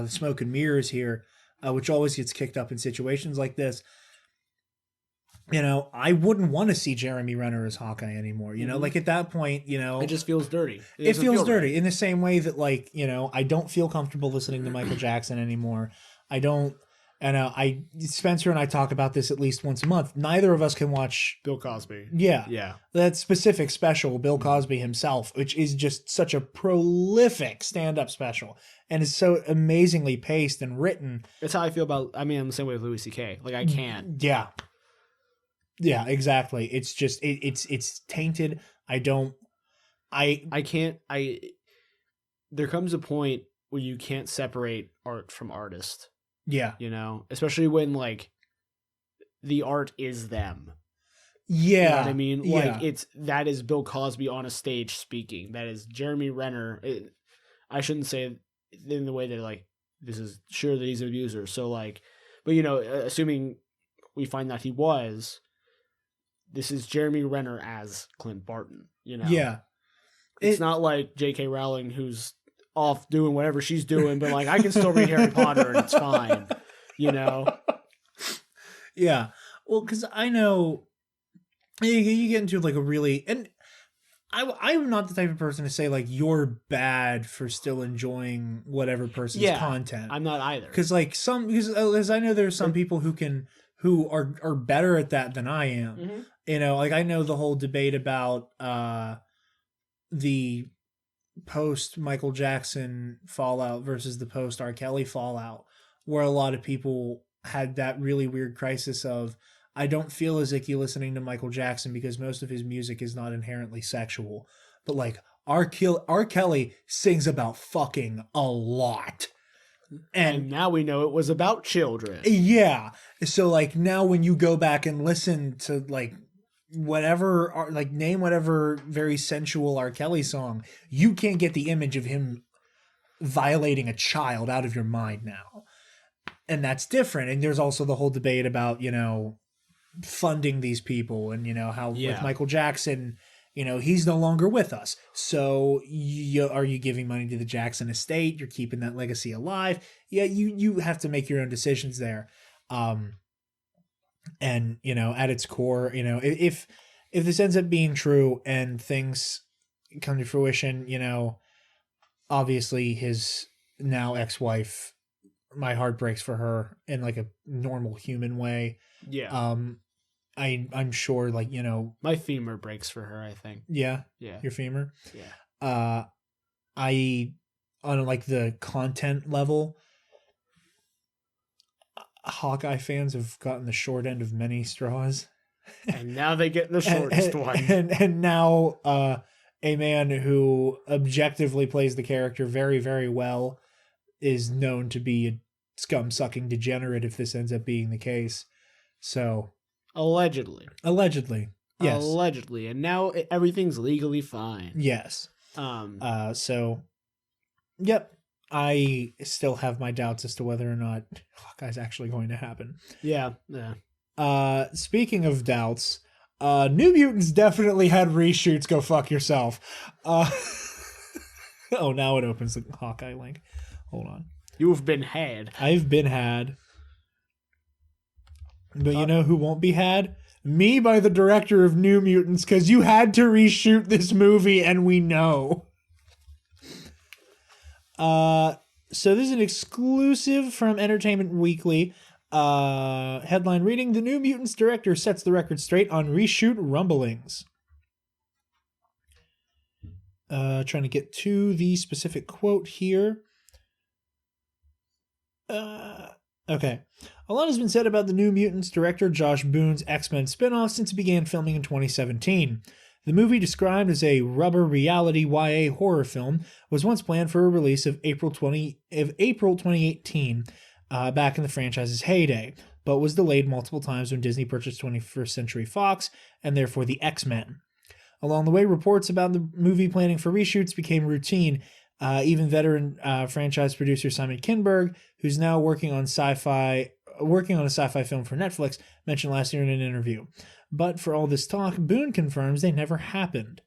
smoke and mirrors here, which always gets kicked up in situations like this, I wouldn't want to see Jeremy Renner as Hawkeye anymore. Like at that point, it just feels dirty. It feels dirty in the same way that, like, I don't feel comfortable listening to Michael Jackson anymore. I don't. And Spencer and I talk about this at least once a month. Neither of us can watch Bill Cosby. Yeah. That specific special, Bill Cosby himself, which is just such a prolific stand-up special and is so amazingly paced and written. That's how I feel about. I mean, I'm the same way with Louis C.K. Like, I can't. Yeah, exactly. It's just it's tainted. I can't. There comes a point where you can't separate art from artist. Yeah. Especially when, like, the art is them. Yeah. You know what I mean? Like, that is Bill Cosby on a stage speaking. That is Jeremy Renner. I shouldn't say it in the way that, like, this is sure that he's an abuser. So, like, but, assuming we find that he was, this is Jeremy Renner as Clint Barton, Yeah. It's not like J.K. Rowling, who's off doing whatever she's doing, but, like, I can still read Harry Potter and it's fine, Yeah. Well, because I know you get into, like, a really, and I'm not the type of person to say, like, you're bad for still enjoying whatever person's content. I'm not either. Because, like, because I know there's some people who are better at that than I am. Mm-hmm. Like, I know the whole debate about the post Michael Jackson fallout versus the post R. Kelly fallout, where a lot of people had that really weird crisis of, I don't feel as icky listening to Michael Jackson because most of his music is not inherently sexual, but, like, R. Kelly sings about fucking a lot. And now we know it was about children. Yeah. So, like, now when you go back and listen to, like, whatever, like, name whatever very sensual R. Kelly song, you can't get the image of him violating a child out of your mind now. And that's different. And there's also the whole debate about, funding these people and, how with Michael Jackson, he's no longer with us. So are you giving money to the Jackson estate? You're keeping that legacy alive. Yeah, you have to make your own decisions there. And, at its core, if this ends up being true and things come to fruition, obviously his now ex-wife, my heart breaks for her in, like, a normal human way. Yeah. I'm sure, like, my femur breaks for her, I think. Yeah. Your femur. Yeah. On, like, the content level, Hawkeye fans have gotten the short end of many straws. And now they get the shortest one. And now a man who objectively plays the character very, very well is known to be a scum-sucking degenerate if this ends up being the case. So... Allegedly. Yes. Allegedly. And now everything's legally fine. Yes. So, yep. I still have my doubts as to whether or not Hawkeye's actually going to happen. Yeah. Speaking of doubts, New Mutants definitely had reshoots. Go fuck yourself. Oh, now it opens the Hawkeye link. Hold on. You've been had. I've been had. But you know who won't be had? Me, by the director of New Mutants, because you had to reshoot this movie, and we know. So this is an exclusive from Entertainment Weekly. Headline reading: The New Mutants director sets the record straight on reshoot rumblings. Trying to get to the specific quote here. Okay. A lot has been said about the New Mutants director Josh Boone's X-Men spinoff since it began filming in 2017. The movie, described as a rubber reality YA horror film, was once planned for a release of April 2018, back in the franchise's heyday, but was delayed multiple times when Disney purchased 21st Century Fox and therefore the X-Men. Along the way, reports about the movie planning for reshoots became routine. Even veteran franchise producer Simon Kinberg, who's now working on a sci-fi film for Netflix, mentioned last year in an interview. But for all this talk, Boone confirms they never happened.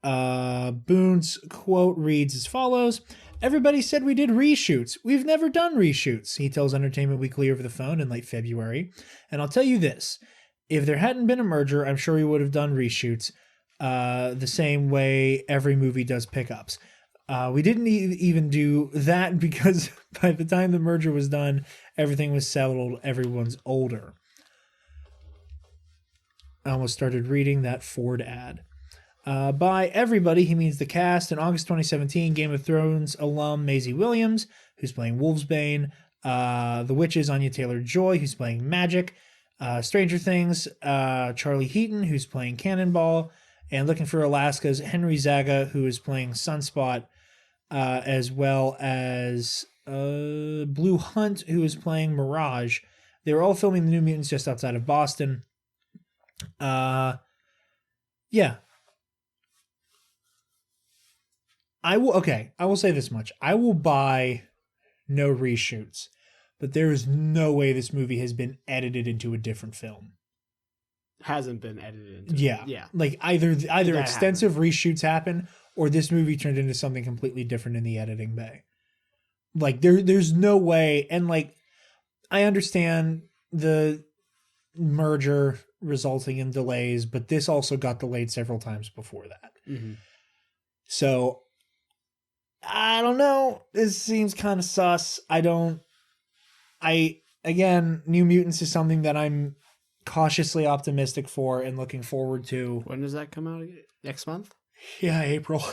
Boone's quote reads as follows: "Everybody said we did reshoots. We've never done reshoots," he tells Entertainment Weekly over the phone in late February. "And I'll tell you this. If there hadn't been a merger, I'm sure we would have done reshoots the same way every movie does pickups. We didn't even do that because by the time the merger was done, everything was settled. Everyone's older." I almost started reading that Ford ad. By everybody, he means the cast. In August 2017, Game of Thrones alum Maisie Williams, who's playing Wolfsbane, The Witches' Anya Taylor-Joy, who's playing Magic, Stranger Things, Charlie Heaton, who's playing Cannonball, and Looking for Alaska's Henry Zaga, who is playing Sunspot, as well as Blue Hunt, who is playing Mirage. They were all filming the New Mutants just outside of Boston. Yeah. I will say this much. I will buy no reshoots, but there is no way this movie has been edited into a different film. Hasn't been edited into. Yeah. Like either extensive reshoots happen or this movie turned into something completely different in the editing bay. Like there's no way. And like, I understand the merger resulting in delays, but this also got delayed several times before that. Mm-hmm. So I don't know. This seems kind of sus. Again, New Mutants is something that I'm cautiously optimistic for and looking forward to. When does that come out again? Next month? Yeah, April.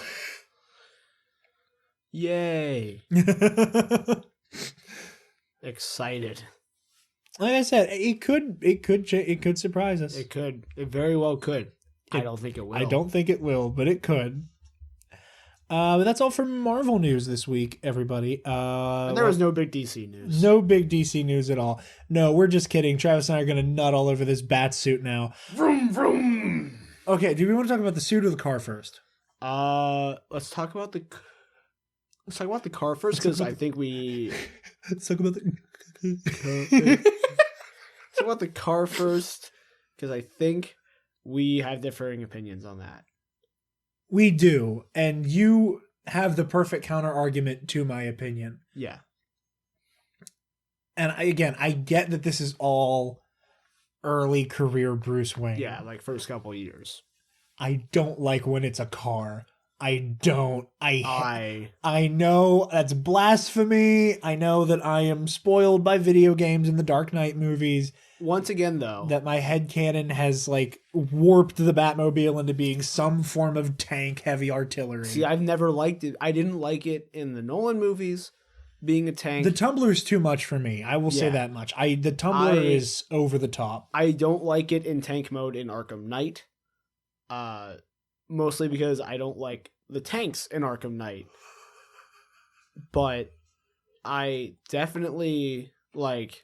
Yay. Excited. Like I said, it could surprise us. It could. It very well could. I don't think it will. I don't think it will, but it could. But that's all for Marvel news this week, everybody. And there was no big DC news. No big DC news at all. No, we're just kidding. Travis and I are going to nut all over this Batsuit now. Vroom, vroom. Okay, do we want to talk about the suit or the car first? Let's talk about the car first, because I think we... Let's talk about the... Let's talk about the car first, because I think we have differing opinions on that. We do, and you have the perfect counter argument to my opinion. Yeah. And I get that this is all early career Bruce Wayne. Yeah, like first couple years. I don't like when it's a car. I don't. I know that's blasphemy. I know that I am spoiled by video games and the Dark Knight movies. Once again, though, that my headcanon has like warped the Batmobile into being some form of tank heavy artillery. See, I've never liked it. I didn't like it in the Nolan movies, being a tank. The Tumbler's too much for me. I will say that much. The Tumbler is over the top. I don't like it in tank mode in Arkham Knight. Mostly because I don't like the tanks in Arkham Knight. But I definitely like...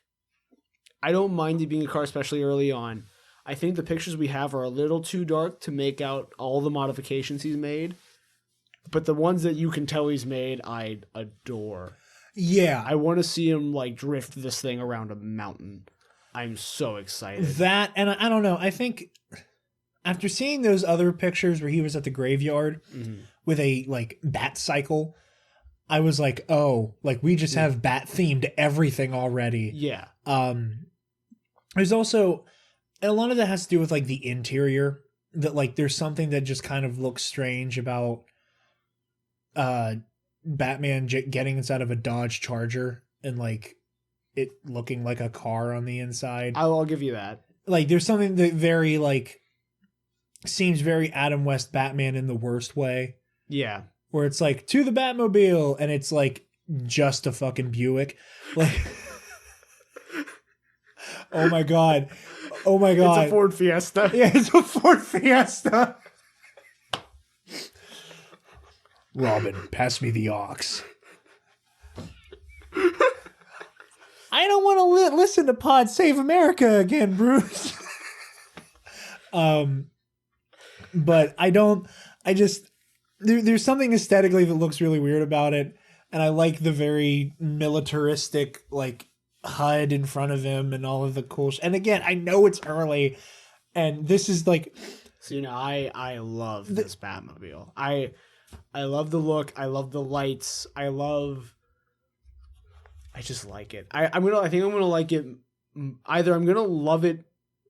I don't mind it being a car, especially early on. I think the pictures we have are a little too dark to make out all the modifications he's made. But the ones that you can tell he's made, I adore. Yeah. I want to see him like drift this thing around a mountain. I'm so excited. That, and I don't know, I think after seeing those other pictures where he was at the graveyard with a like bat cycle, I was like, oh, like we just have bat themed everything already. Yeah. There's also, and a lot of that has to do with like the interior, that like there's something that just kind of looks strange about Batman getting inside of a Dodge Charger and like it looking like a car on the inside. I'll give you that. Like there's something that very like seems very Adam West Batman in the worst way, Yeah. where it's like, to the Batmobile, and it's like just a fucking Buick. Like, oh my god. Oh my god. It's a Ford Fiesta. Yeah, it's a Ford Fiesta. Robin, pass me the ox. I don't want to listen to Pod Save America again, Bruce. But there's something aesthetically that looks really weird about it. And I like the very militaristic, like, HUD in front of him and all of the cool and again, I know it's early, and this is like, so I love this Batmobile. I love the look. I love the lights. I just like it. I think I'm gonna like it. Either I'm gonna love it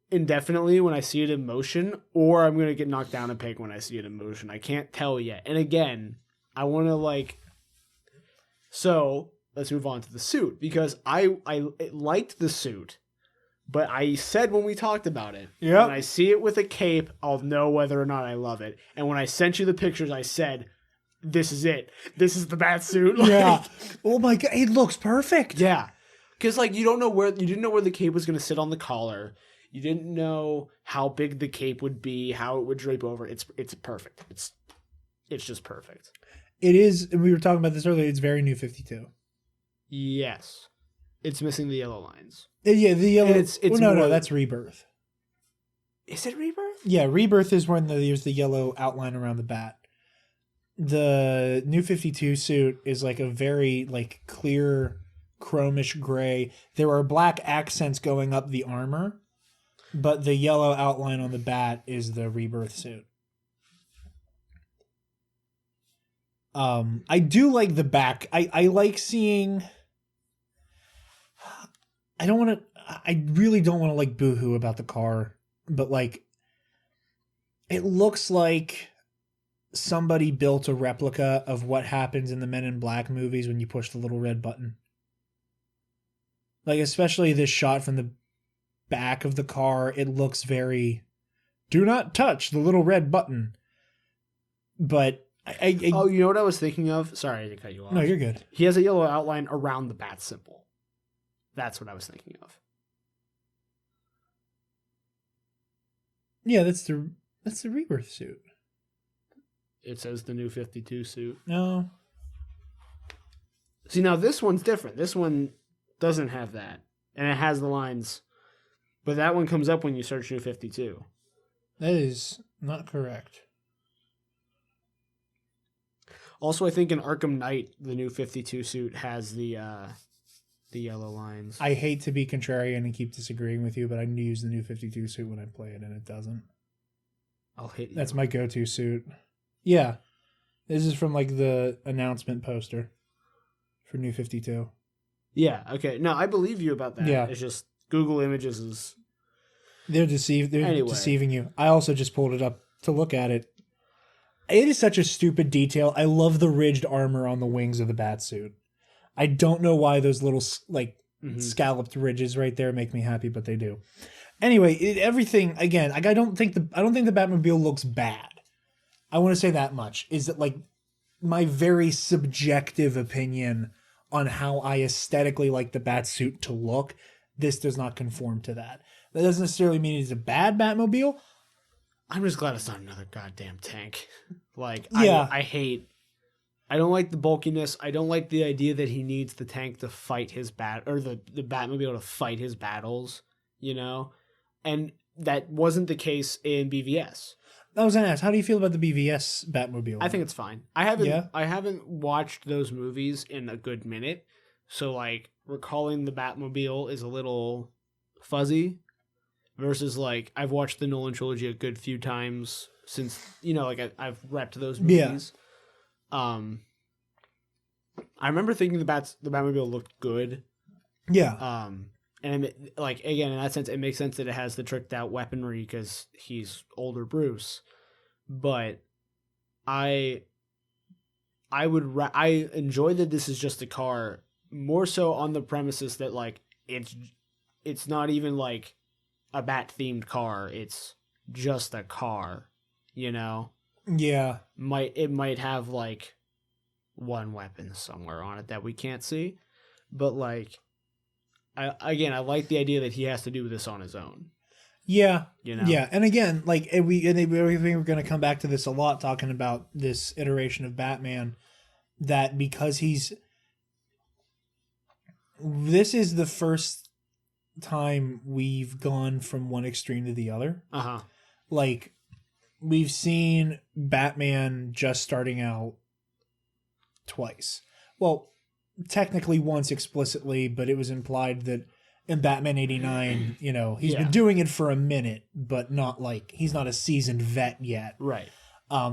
indefinitely when I see it in motion, or I'm gonna get knocked down a peg when I see it in motion. I can't tell yet. And again, I want to like. So let's move on to the suit, because I liked the suit, but I said when we talked about it, when I see it with a cape, I'll know whether or not I love it. And when I sent you the pictures, I said, this is it. This is the Batsuit. Like, yeah. Oh my god, it looks perfect. Yeah. Because like you didn't know where the cape was going to sit on the collar. You didn't know how big the cape would be, how it would drape over. It's perfect. It's just perfect. It is. We were talking about this earlier. It's very New 52. Yes. It's missing the yellow lines. Yeah, the yellow. It's no, that's Rebirth. Is it Rebirth? Yeah, Rebirth is when there's the yellow outline around the bat. The New 52 suit is like a very like clear chromish gray. There are black accents going up the armor, but the yellow outline on the bat is the Rebirth suit. I do like the back. I like seeing. I really don't want to like boohoo about the car, but like, it looks like somebody built a replica of what happens in the Men in Black movies when you push the little red button. Like, especially this shot from the back of the car, it looks very, do not touch the little red button. But oh, you know what I was thinking of? Sorry to cut you off. No, you're good. He has a yellow outline around the bat symbol. That's what I was thinking of. Yeah, that's the Rebirth suit. It says the New 52 suit. No. See, now this one's different. This one doesn't have that. And it has the lines. But that one comes up when you search New 52. That is not correct. Also, I think in Arkham Knight, the New 52 suit has the yellow lines. I hate to be contrarian and keep disagreeing with you, but I use the New 52 suit when I play it, and it doesn't. I'll hit you. That's my go-to suit. Yeah. This is from like the announcement poster for New 52. Yeah, okay. No, I believe you about that. Yeah. It's just Google Images is... They're deceiving you. I also just pulled it up to look at it. It is such a stupid detail. I love the ridged armor on the wings of the Batsuit. I don't know why those little like scalloped ridges right there make me happy, but they do. Anyway, everything again. Like I don't think the Batmobile looks bad. I want to say that much. Is that like my very subjective opinion on how I aesthetically like the Batsuit to look? This does not conform to that. That doesn't necessarily mean it's a bad Batmobile. I'm just glad it's not another goddamn tank. Like, yeah. I don't like the bulkiness. I don't like the idea that he needs the tank to fight his or the Batmobile to fight his battles, you know? And that wasn't the case in BVS. I was gonna ask, how do you feel about the BVS Batmobile? I think it's fine. I haven't watched those movies in a good minute, so like recalling the Batmobile is a little fuzzy. Versus like I've watched the Nolan trilogy a good few times since, you know, like I've repped those movies. Yeah. I remember thinking the Batmobile looked good. Yeah. And like again, in that sense, it makes sense that it has the tricked out weaponry because he's older Bruce. But I enjoy that this is just a car more so on the premises that like it's not even like a bat themed car. It's just a car. you know, Yeah. it might have like one weapon somewhere on it that we can't see, but like, I like the idea that he has to do this on his own. Yeah. You know? Yeah. And again, like we think we're going to come back to this a lot, talking about this iteration of Batman, that because this is the first time we've gone from one extreme to the other. Uh-huh. Like, we've seen Batman just starting out twice. Well, technically once explicitly, but it was implied that in Batman 89, you know, he's been doing it for a minute, but not like, he's not a seasoned vet yet. Right.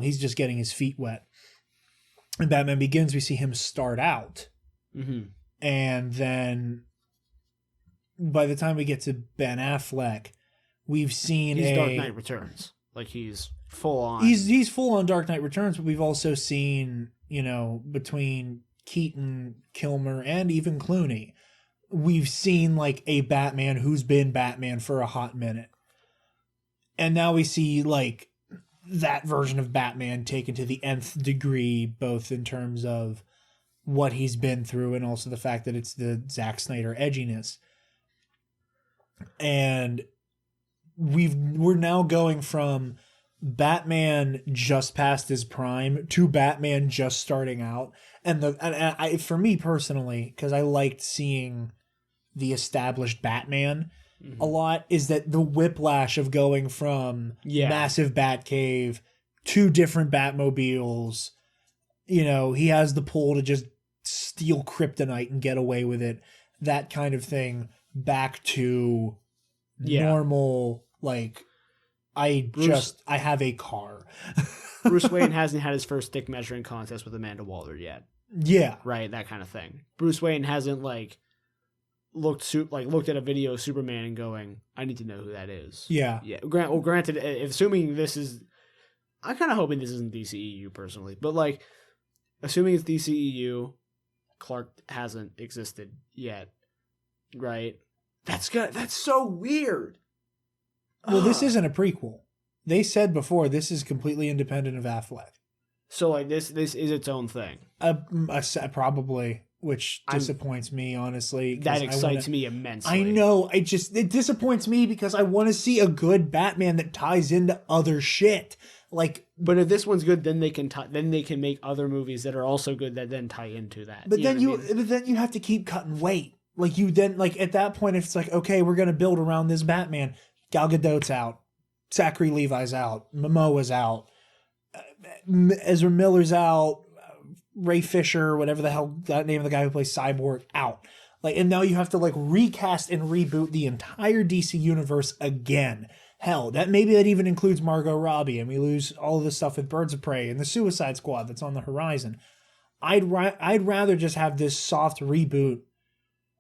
He's just getting his feet wet. In Batman Begins, we see him start out. Mm-hmm. And then by the time we get to Ben Affleck, we've seen he's Dark Knight Returns. Like, he's full on. He's full on Dark Knight Returns, but we've also seen, you know, between Keaton, Kilmer, and even Clooney, we've seen like a Batman who's been Batman for a hot minute. And now we see like that version of Batman taken to the nth degree, both in terms of what he's been through and also the fact that it's the Zack Snyder edginess. And we're now going from Batman just past his prime to Batman just starting out. And I, for me personally, because I liked seeing the established Batman a lot, is that the whiplash of going from massive Batcave, 2 different Batmobiles, you know, he has the pull to just steal kryptonite and get away with it, that kind of thing, back to normal, like, I have a car. Bruce Wayne hasn't had his first dick measuring contest with Amanda Waller yet. Yeah. Right, that kind of thing. Bruce Wayne hasn't like looked at a video of Superman and going, I need to know who that is. Yeah. Yeah. Granted, assuming this is, I'm kind of hoping this isn't DCEU personally, but like, assuming it's DCEU, Clark hasn't existed yet, right? That's good. That's so weird. Well, this isn't a prequel. They said before this is completely independent of Affleck. So like this is its own thing. Probably, which disappoints me, honestly. That excites me immensely. I know. It disappoints me because I want to see a good Batman that ties into other shit. Like, but if this one's good, then they can make other movies that are also good that then tie into that. But then you have to keep cutting weight. Like, you then, like, at that point, if it's like, okay, we're gonna build around this Batman. Gal Gadot's out, Zachary Levi's out, Momoa's out, Ezra Miller's out, Ray Fisher, whatever the hell that name of the guy who plays Cyborg, out. Like, and now you have to like recast and reboot the entire DC universe again. Hell, that even includes Margot Robbie, and we lose all of the stuff with Birds of Prey and the Suicide Squad that's on the horizon. I'd rather just have this soft reboot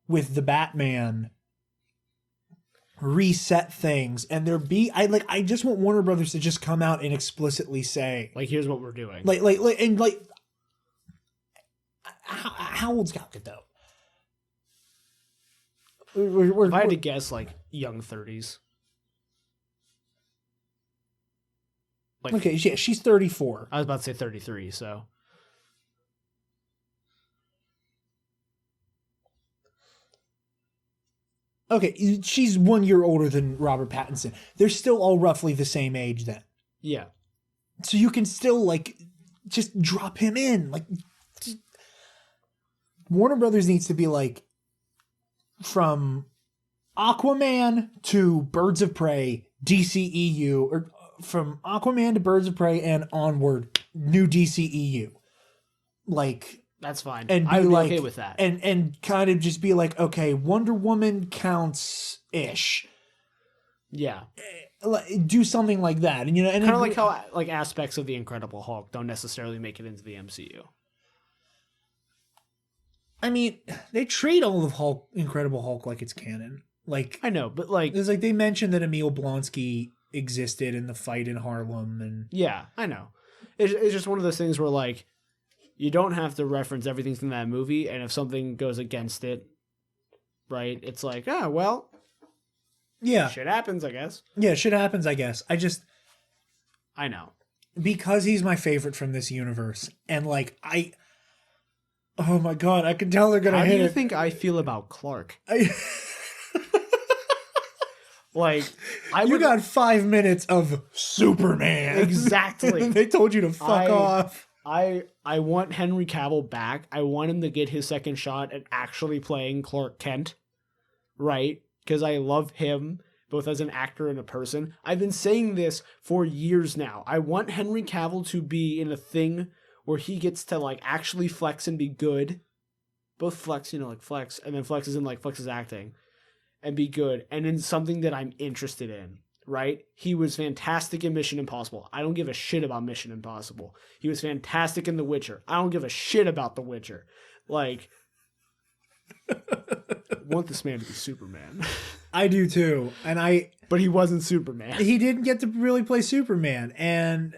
with the Batman, reset things, and I just want Warner Brothers to just come out and explicitly say, like, here's what we're doing. How old's Gal Gadot? If I had to guess, like, young 30s. Like, okay, yeah, she's 34. I was about to say 33, so. Okay, she's 1 year older than Robert Pattinson. They're still all roughly the same age then. Yeah. So you can still, like, just drop him in. Like, Warner Brothers needs to be like, from Aquaman to Birds of Prey, DCEU, or from Aquaman to Birds of Prey and onward, new DCEU. Like, that's fine. And I would be like, okay with that. And kind of just be like, okay, Wonder Woman counts-ish. Yeah. Do something like that. And, you know, and kind of like how like aspects of the Incredible Hulk don't necessarily make it into the MCU. I mean, they treat all of Incredible Hulk like it's canon. Like, I know, but like, it's like they mentioned that Emil Blonsky existed in the fight in Harlem, and yeah, I know. It's just one of those things where like, you don't have to reference everything from that movie, and if something goes against it, right, it's like, well, yeah, shit happens, I guess. Yeah, shit happens, I guess. I know. because he's my favorite from this universe, and like oh my god, I can tell they're gonna hit it. How do you think I feel about Clark? Like, you got 5 minutes of Superman. Exactly. They told you to fuck off. I want Henry Cavill back. I want him to get his second shot at actually playing Clark Kent, right? Because I love him both as an actor and a person. I've been saying this for years now. I want Henry Cavill to be in a thing where he gets to like actually flex and be good. Both flex, like flex, and then flex is in like flex is acting. And be good, and in something that I'm interested in, right? He was fantastic in Mission Impossible. I don't give a shit about Mission Impossible. He was fantastic in The Witcher. I don't give a shit about The Witcher. Like, I want this man to be Superman. I do too, but he wasn't Superman. He didn't get to really play Superman, and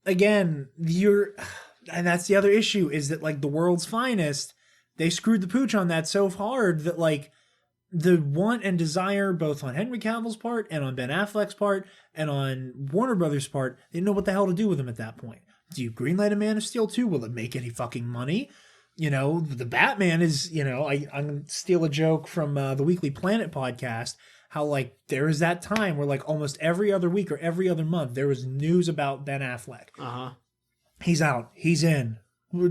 again, and that's the other issue is that like the world's finest. They screwed the pooch on that so hard that, like, the want and desire, both on Henry Cavill's part and on Ben Affleck's part and on Warner Brothers' part, they didn't know what the hell to do with him at that point. Do you greenlight a Man of Steel 2? Will it make any fucking money? The Batman is, I'm going to steal a joke from the Weekly Planet podcast, how, like, there is that time where, like, almost every other week or every other month, there was news about Ben Affleck. Uh-huh. He's out. He's in.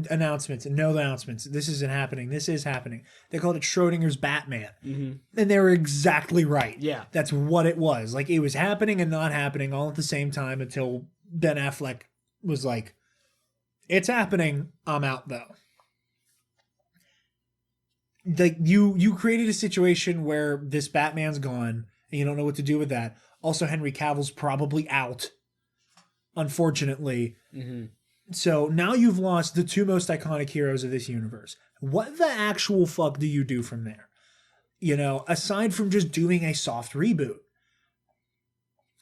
Announcements and no announcements. This isn't happening. This is happening. They called it Schrodinger's Batman. Mm-hmm. And they were exactly right. Yeah. That's what it was. Like, it was happening and not happening all at the same time until Ben Affleck was like, it's happening. I'm out, though. Like, you created a situation where this Batman's gone and you don't know what to do with that. Also, Henry Cavill's probably out, unfortunately. Mm-hmm. So now you've lost the two most iconic heroes of this universe. What the actual fuck do you do from there? Aside from just doing a soft reboot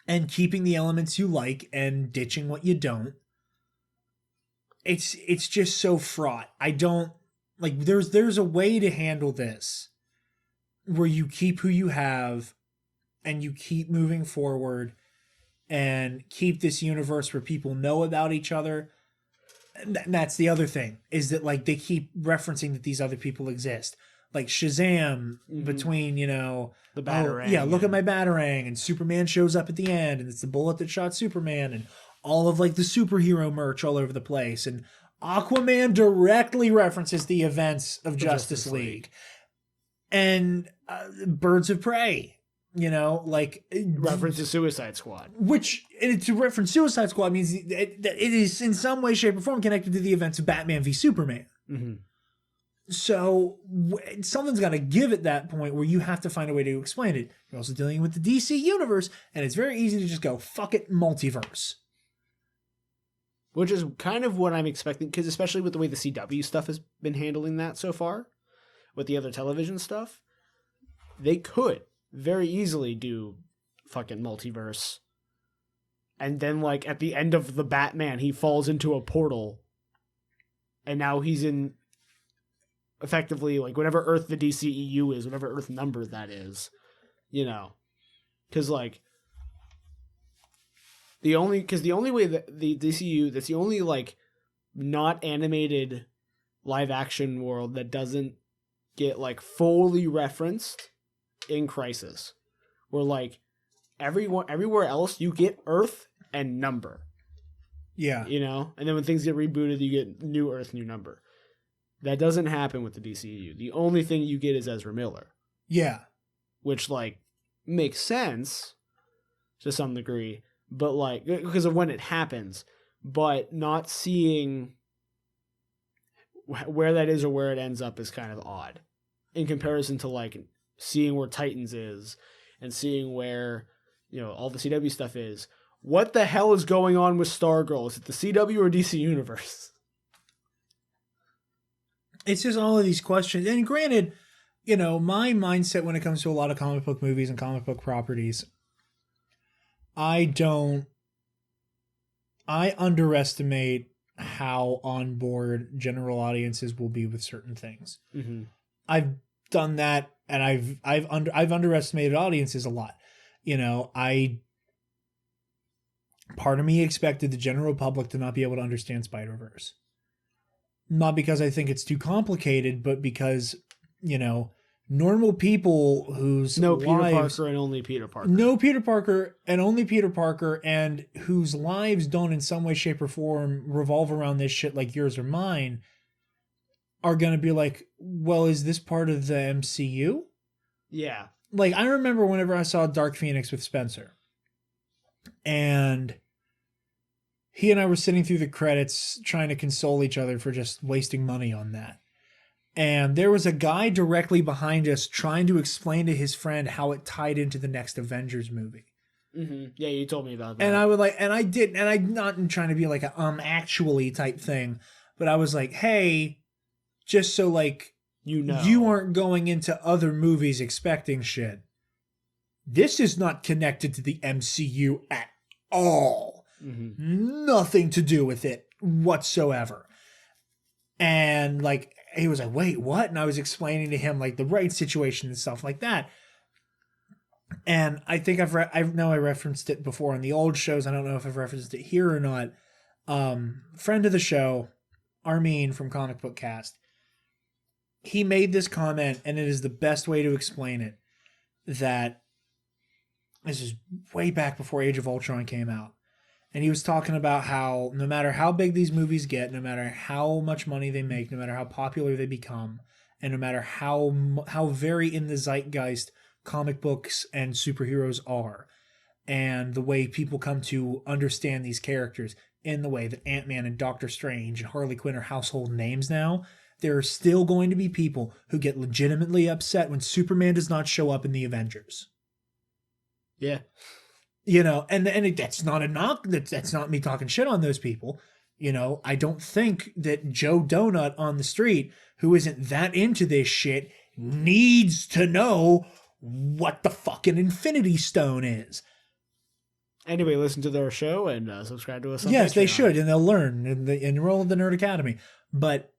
and keeping the elements you like and ditching what you don't. It's just so fraught. I don't like there's a way to handle this where you keep who you have and you keep moving forward and keep this universe where people know about each other. And that's the other thing, is that like they keep referencing that these other people exist. Like Shazam, between, the Batarang. Look at my Batarang, and Superman shows up at the end, and it's the bullet that shot Superman, and all of like the superhero merch all over the place. And Aquaman directly references the events of Justice League. And Birds of Prey. Reference to Suicide Squad. Which, to reference Suicide Squad means it is in some way, shape, or form connected to the events of Batman v Superman. Mm-hmm. So something's got to give at that point where you have to find a way to explain it. You're also dealing with the DC universe, and it's very easy to just go, fuck it, multiverse. Which is kind of what I'm expecting, because especially with the way the CW stuff has been handling that so far, with the other television stuff, they could very easily do fucking multiverse. And then, like, at the end of the Batman, he falls into a portal. And now he's in, effectively, like, whatever Earth the DCEU is, whatever Earth number that is. Because, like, the only way that the DCU, that's the only, like, not animated live action world that doesn't get, like, fully referenced in Crisis, where like everywhere else you get Earth and number, and then when things get rebooted you get new Earth, new number. That doesn't happen with the DCU. The only thing you get is Ezra Miller, which like makes sense to some degree, but like because of when it happens, but not seeing where that is or where it ends up is kind of odd in comparison to like seeing where Titans is and seeing where, all the CW stuff is. What the hell is going on with Stargirl? Is it the CW or DC universe? It's just all of these questions. And granted, my mindset when it comes to a lot of comic book movies and comic book properties, I underestimate how on board general audiences will be with certain things. Mm-hmm. I've done that, and I've underestimated audiences a lot. part of me expected the general public to not be able to understand Spider-Verse. Not because I think it's too complicated, but because, you know, normal people whose No lives... Peter Parker and only Peter Parker. No Peter Parker and only Peter Parker, and whose lives don't in some way, shape, or form revolve around this shit like yours or mine, are going to be like, well, is this part of the MCU? Yeah. Like, I remember whenever I saw Dark Phoenix with Spencer, and he and I were sitting through the credits trying to console each other for just wasting money on that. And there was a guy directly behind us trying to explain to his friend how it tied into the next Avengers movie. Mm-hmm. Yeah, you told me about that. And I would like, and I did, and I'm not trying to be like a actually type thing, but I was like, hey, just so like, you know, you aren't going into other movies expecting shit. This is not connected to the MCU at all. Mm-hmm. Nothing to do with it whatsoever. And like, he was like, wait, what? And I was explaining to him like the right situation and stuff like that. And I think I know I referenced it before on the old shows. I don't know if I've referenced it here or not. Friend of the show, Armin from Comic Book Cast, he made this comment, and it is the best way to explain it, that this is way back before Age of Ultron came out. And he was talking about how no matter how big these movies get, no matter how much money they make, no matter how popular they become, and no matter how very in the zeitgeist comic books and superheroes are, and the way people come to understand these characters in the way that Ant-Man and Doctor Strange and Harley Quinn are household names now, there are still going to be people who get legitimately upset when Superman does not show up in the Avengers. Yeah. You know, and that's not a knock. That's not me talking shit on those people. You know, I don't think that Joe Donut on the street, who isn't that into this shit, needs to know what the fucking Infinity Stone is. Anyway, listen to their show and subscribe to us on Yes, Patreon. they should, and they'll learn and they enroll in the Nerd Academy. But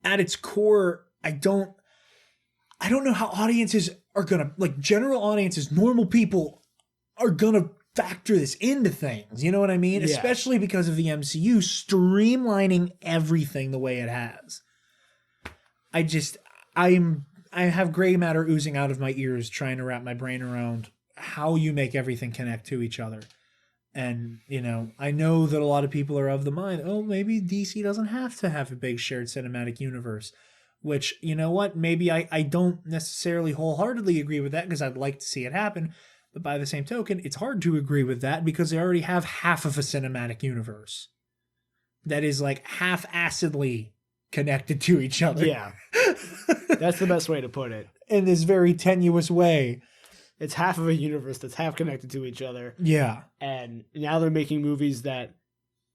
at its core, I don't know how audiences are gonna, like, general audiences, normal people are gonna factor this into things. You know what I mean? Yeah. Especially because of the MCU streamlining everything the way it has. I have gray matter oozing out of my ears trying to wrap my brain around how you make everything connect to each other. And, you know, I know that a lot of people are of the mind, oh, maybe DC doesn't have to have a big shared cinematic universe. Which, you know what, maybe I don't necessarily wholeheartedly agree with that because I'd like to see it happen. But by the same token, it's hard to agree with that because they already have half of a cinematic universe that is like half-assedly connected to each other. Yeah. That's the best way to put it. In this very tenuous way. It's half of a universe that's half connected to each other. Yeah. And now they're making movies that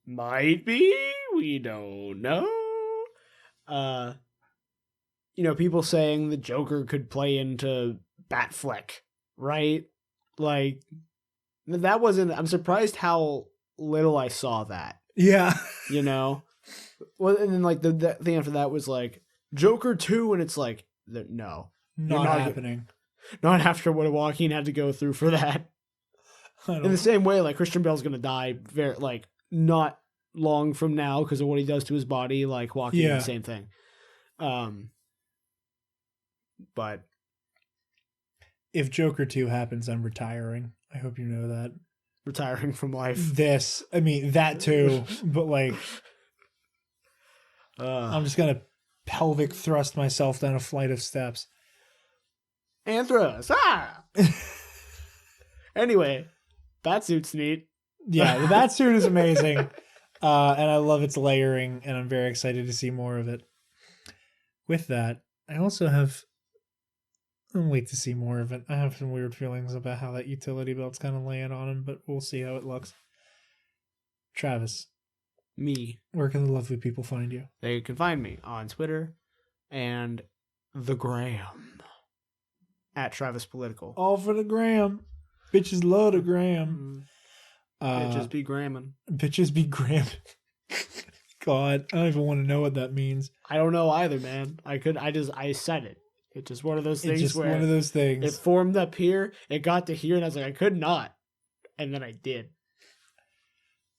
might be, we don't know. You know, people saying the Joker could play into Batfleck, right? Like, that wasn't, I'm surprised how little I saw that. Yeah. You know? Well, and then, like, the thing after that was, like, Joker 2, and it's like, no. Not happening. Not after what Joaquin had to go through for that. In the same way, like, Christian Bale's going to die very, like, not long from now because of what he does to his body. Like, Joaquin, the same thing. But if Joker 2 happens, I'm retiring. I hope you know that. Retiring from life. That too. But, like, I'm just going to pelvic thrust myself down a flight of steps. Anthros. Anyway, Batsuit's neat. Yeah, the Batsuit is amazing. And I love its layering, and I'm very excited to see more of it. With that, I'll wait to see more of it. I have some weird feelings about how that utility belt's kind of laying on him, but we'll see how it looks. Travis. Me. Where can the lovely people find you? They can find me on Twitter and the Gram. At Travis Political. All for the gram. Bitches love the gram. Bitches be gramming. Bitches be gramming. God, I don't even want to know what that means. I don't know either, man. I said it. It's just one of those things It's just one of those things. It formed up here, it got to here, and I was like, I could not. And then I did.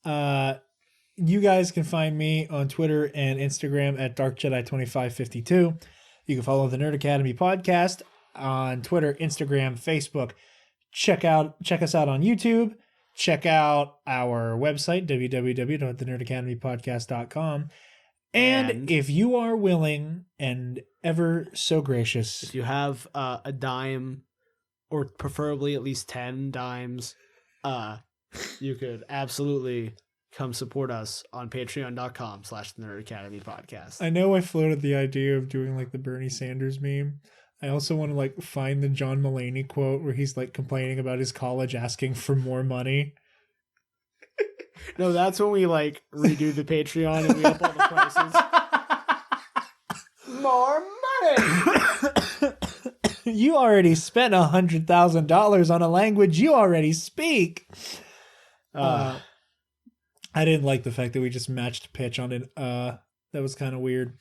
You guys can find me on Twitter and Instagram at DarkJedi2552. You can follow the Nerd Academy podcast on Twitter, Instagram, Facebook. Check us out on YouTube. Check out our website, www.thenerdacademypodcast.com. And if you are willing and ever so gracious, if you have a dime, or preferably at least 10 dimes, you could absolutely come support us on patreon.com/thenerdacademypodcast. I know I floated the idea of doing like the Bernie Sanders meme. I also want to like find the John Mulaney quote where he's like complaining about his college asking for more money. No, that's when we like redo the Patreon and we up all the prices. More money! You already spent $100,000 on a language you already speak. I didn't like the fact that we just matched pitch on it. That was kind of weird.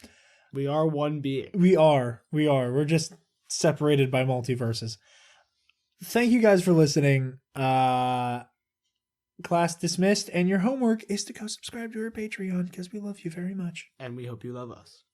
We are one being. We are. We're just separated by multiverses. Thank you guys for listening. Class dismissed, and your homework is to go subscribe to our Patreon because we love you very much. And we hope you love us.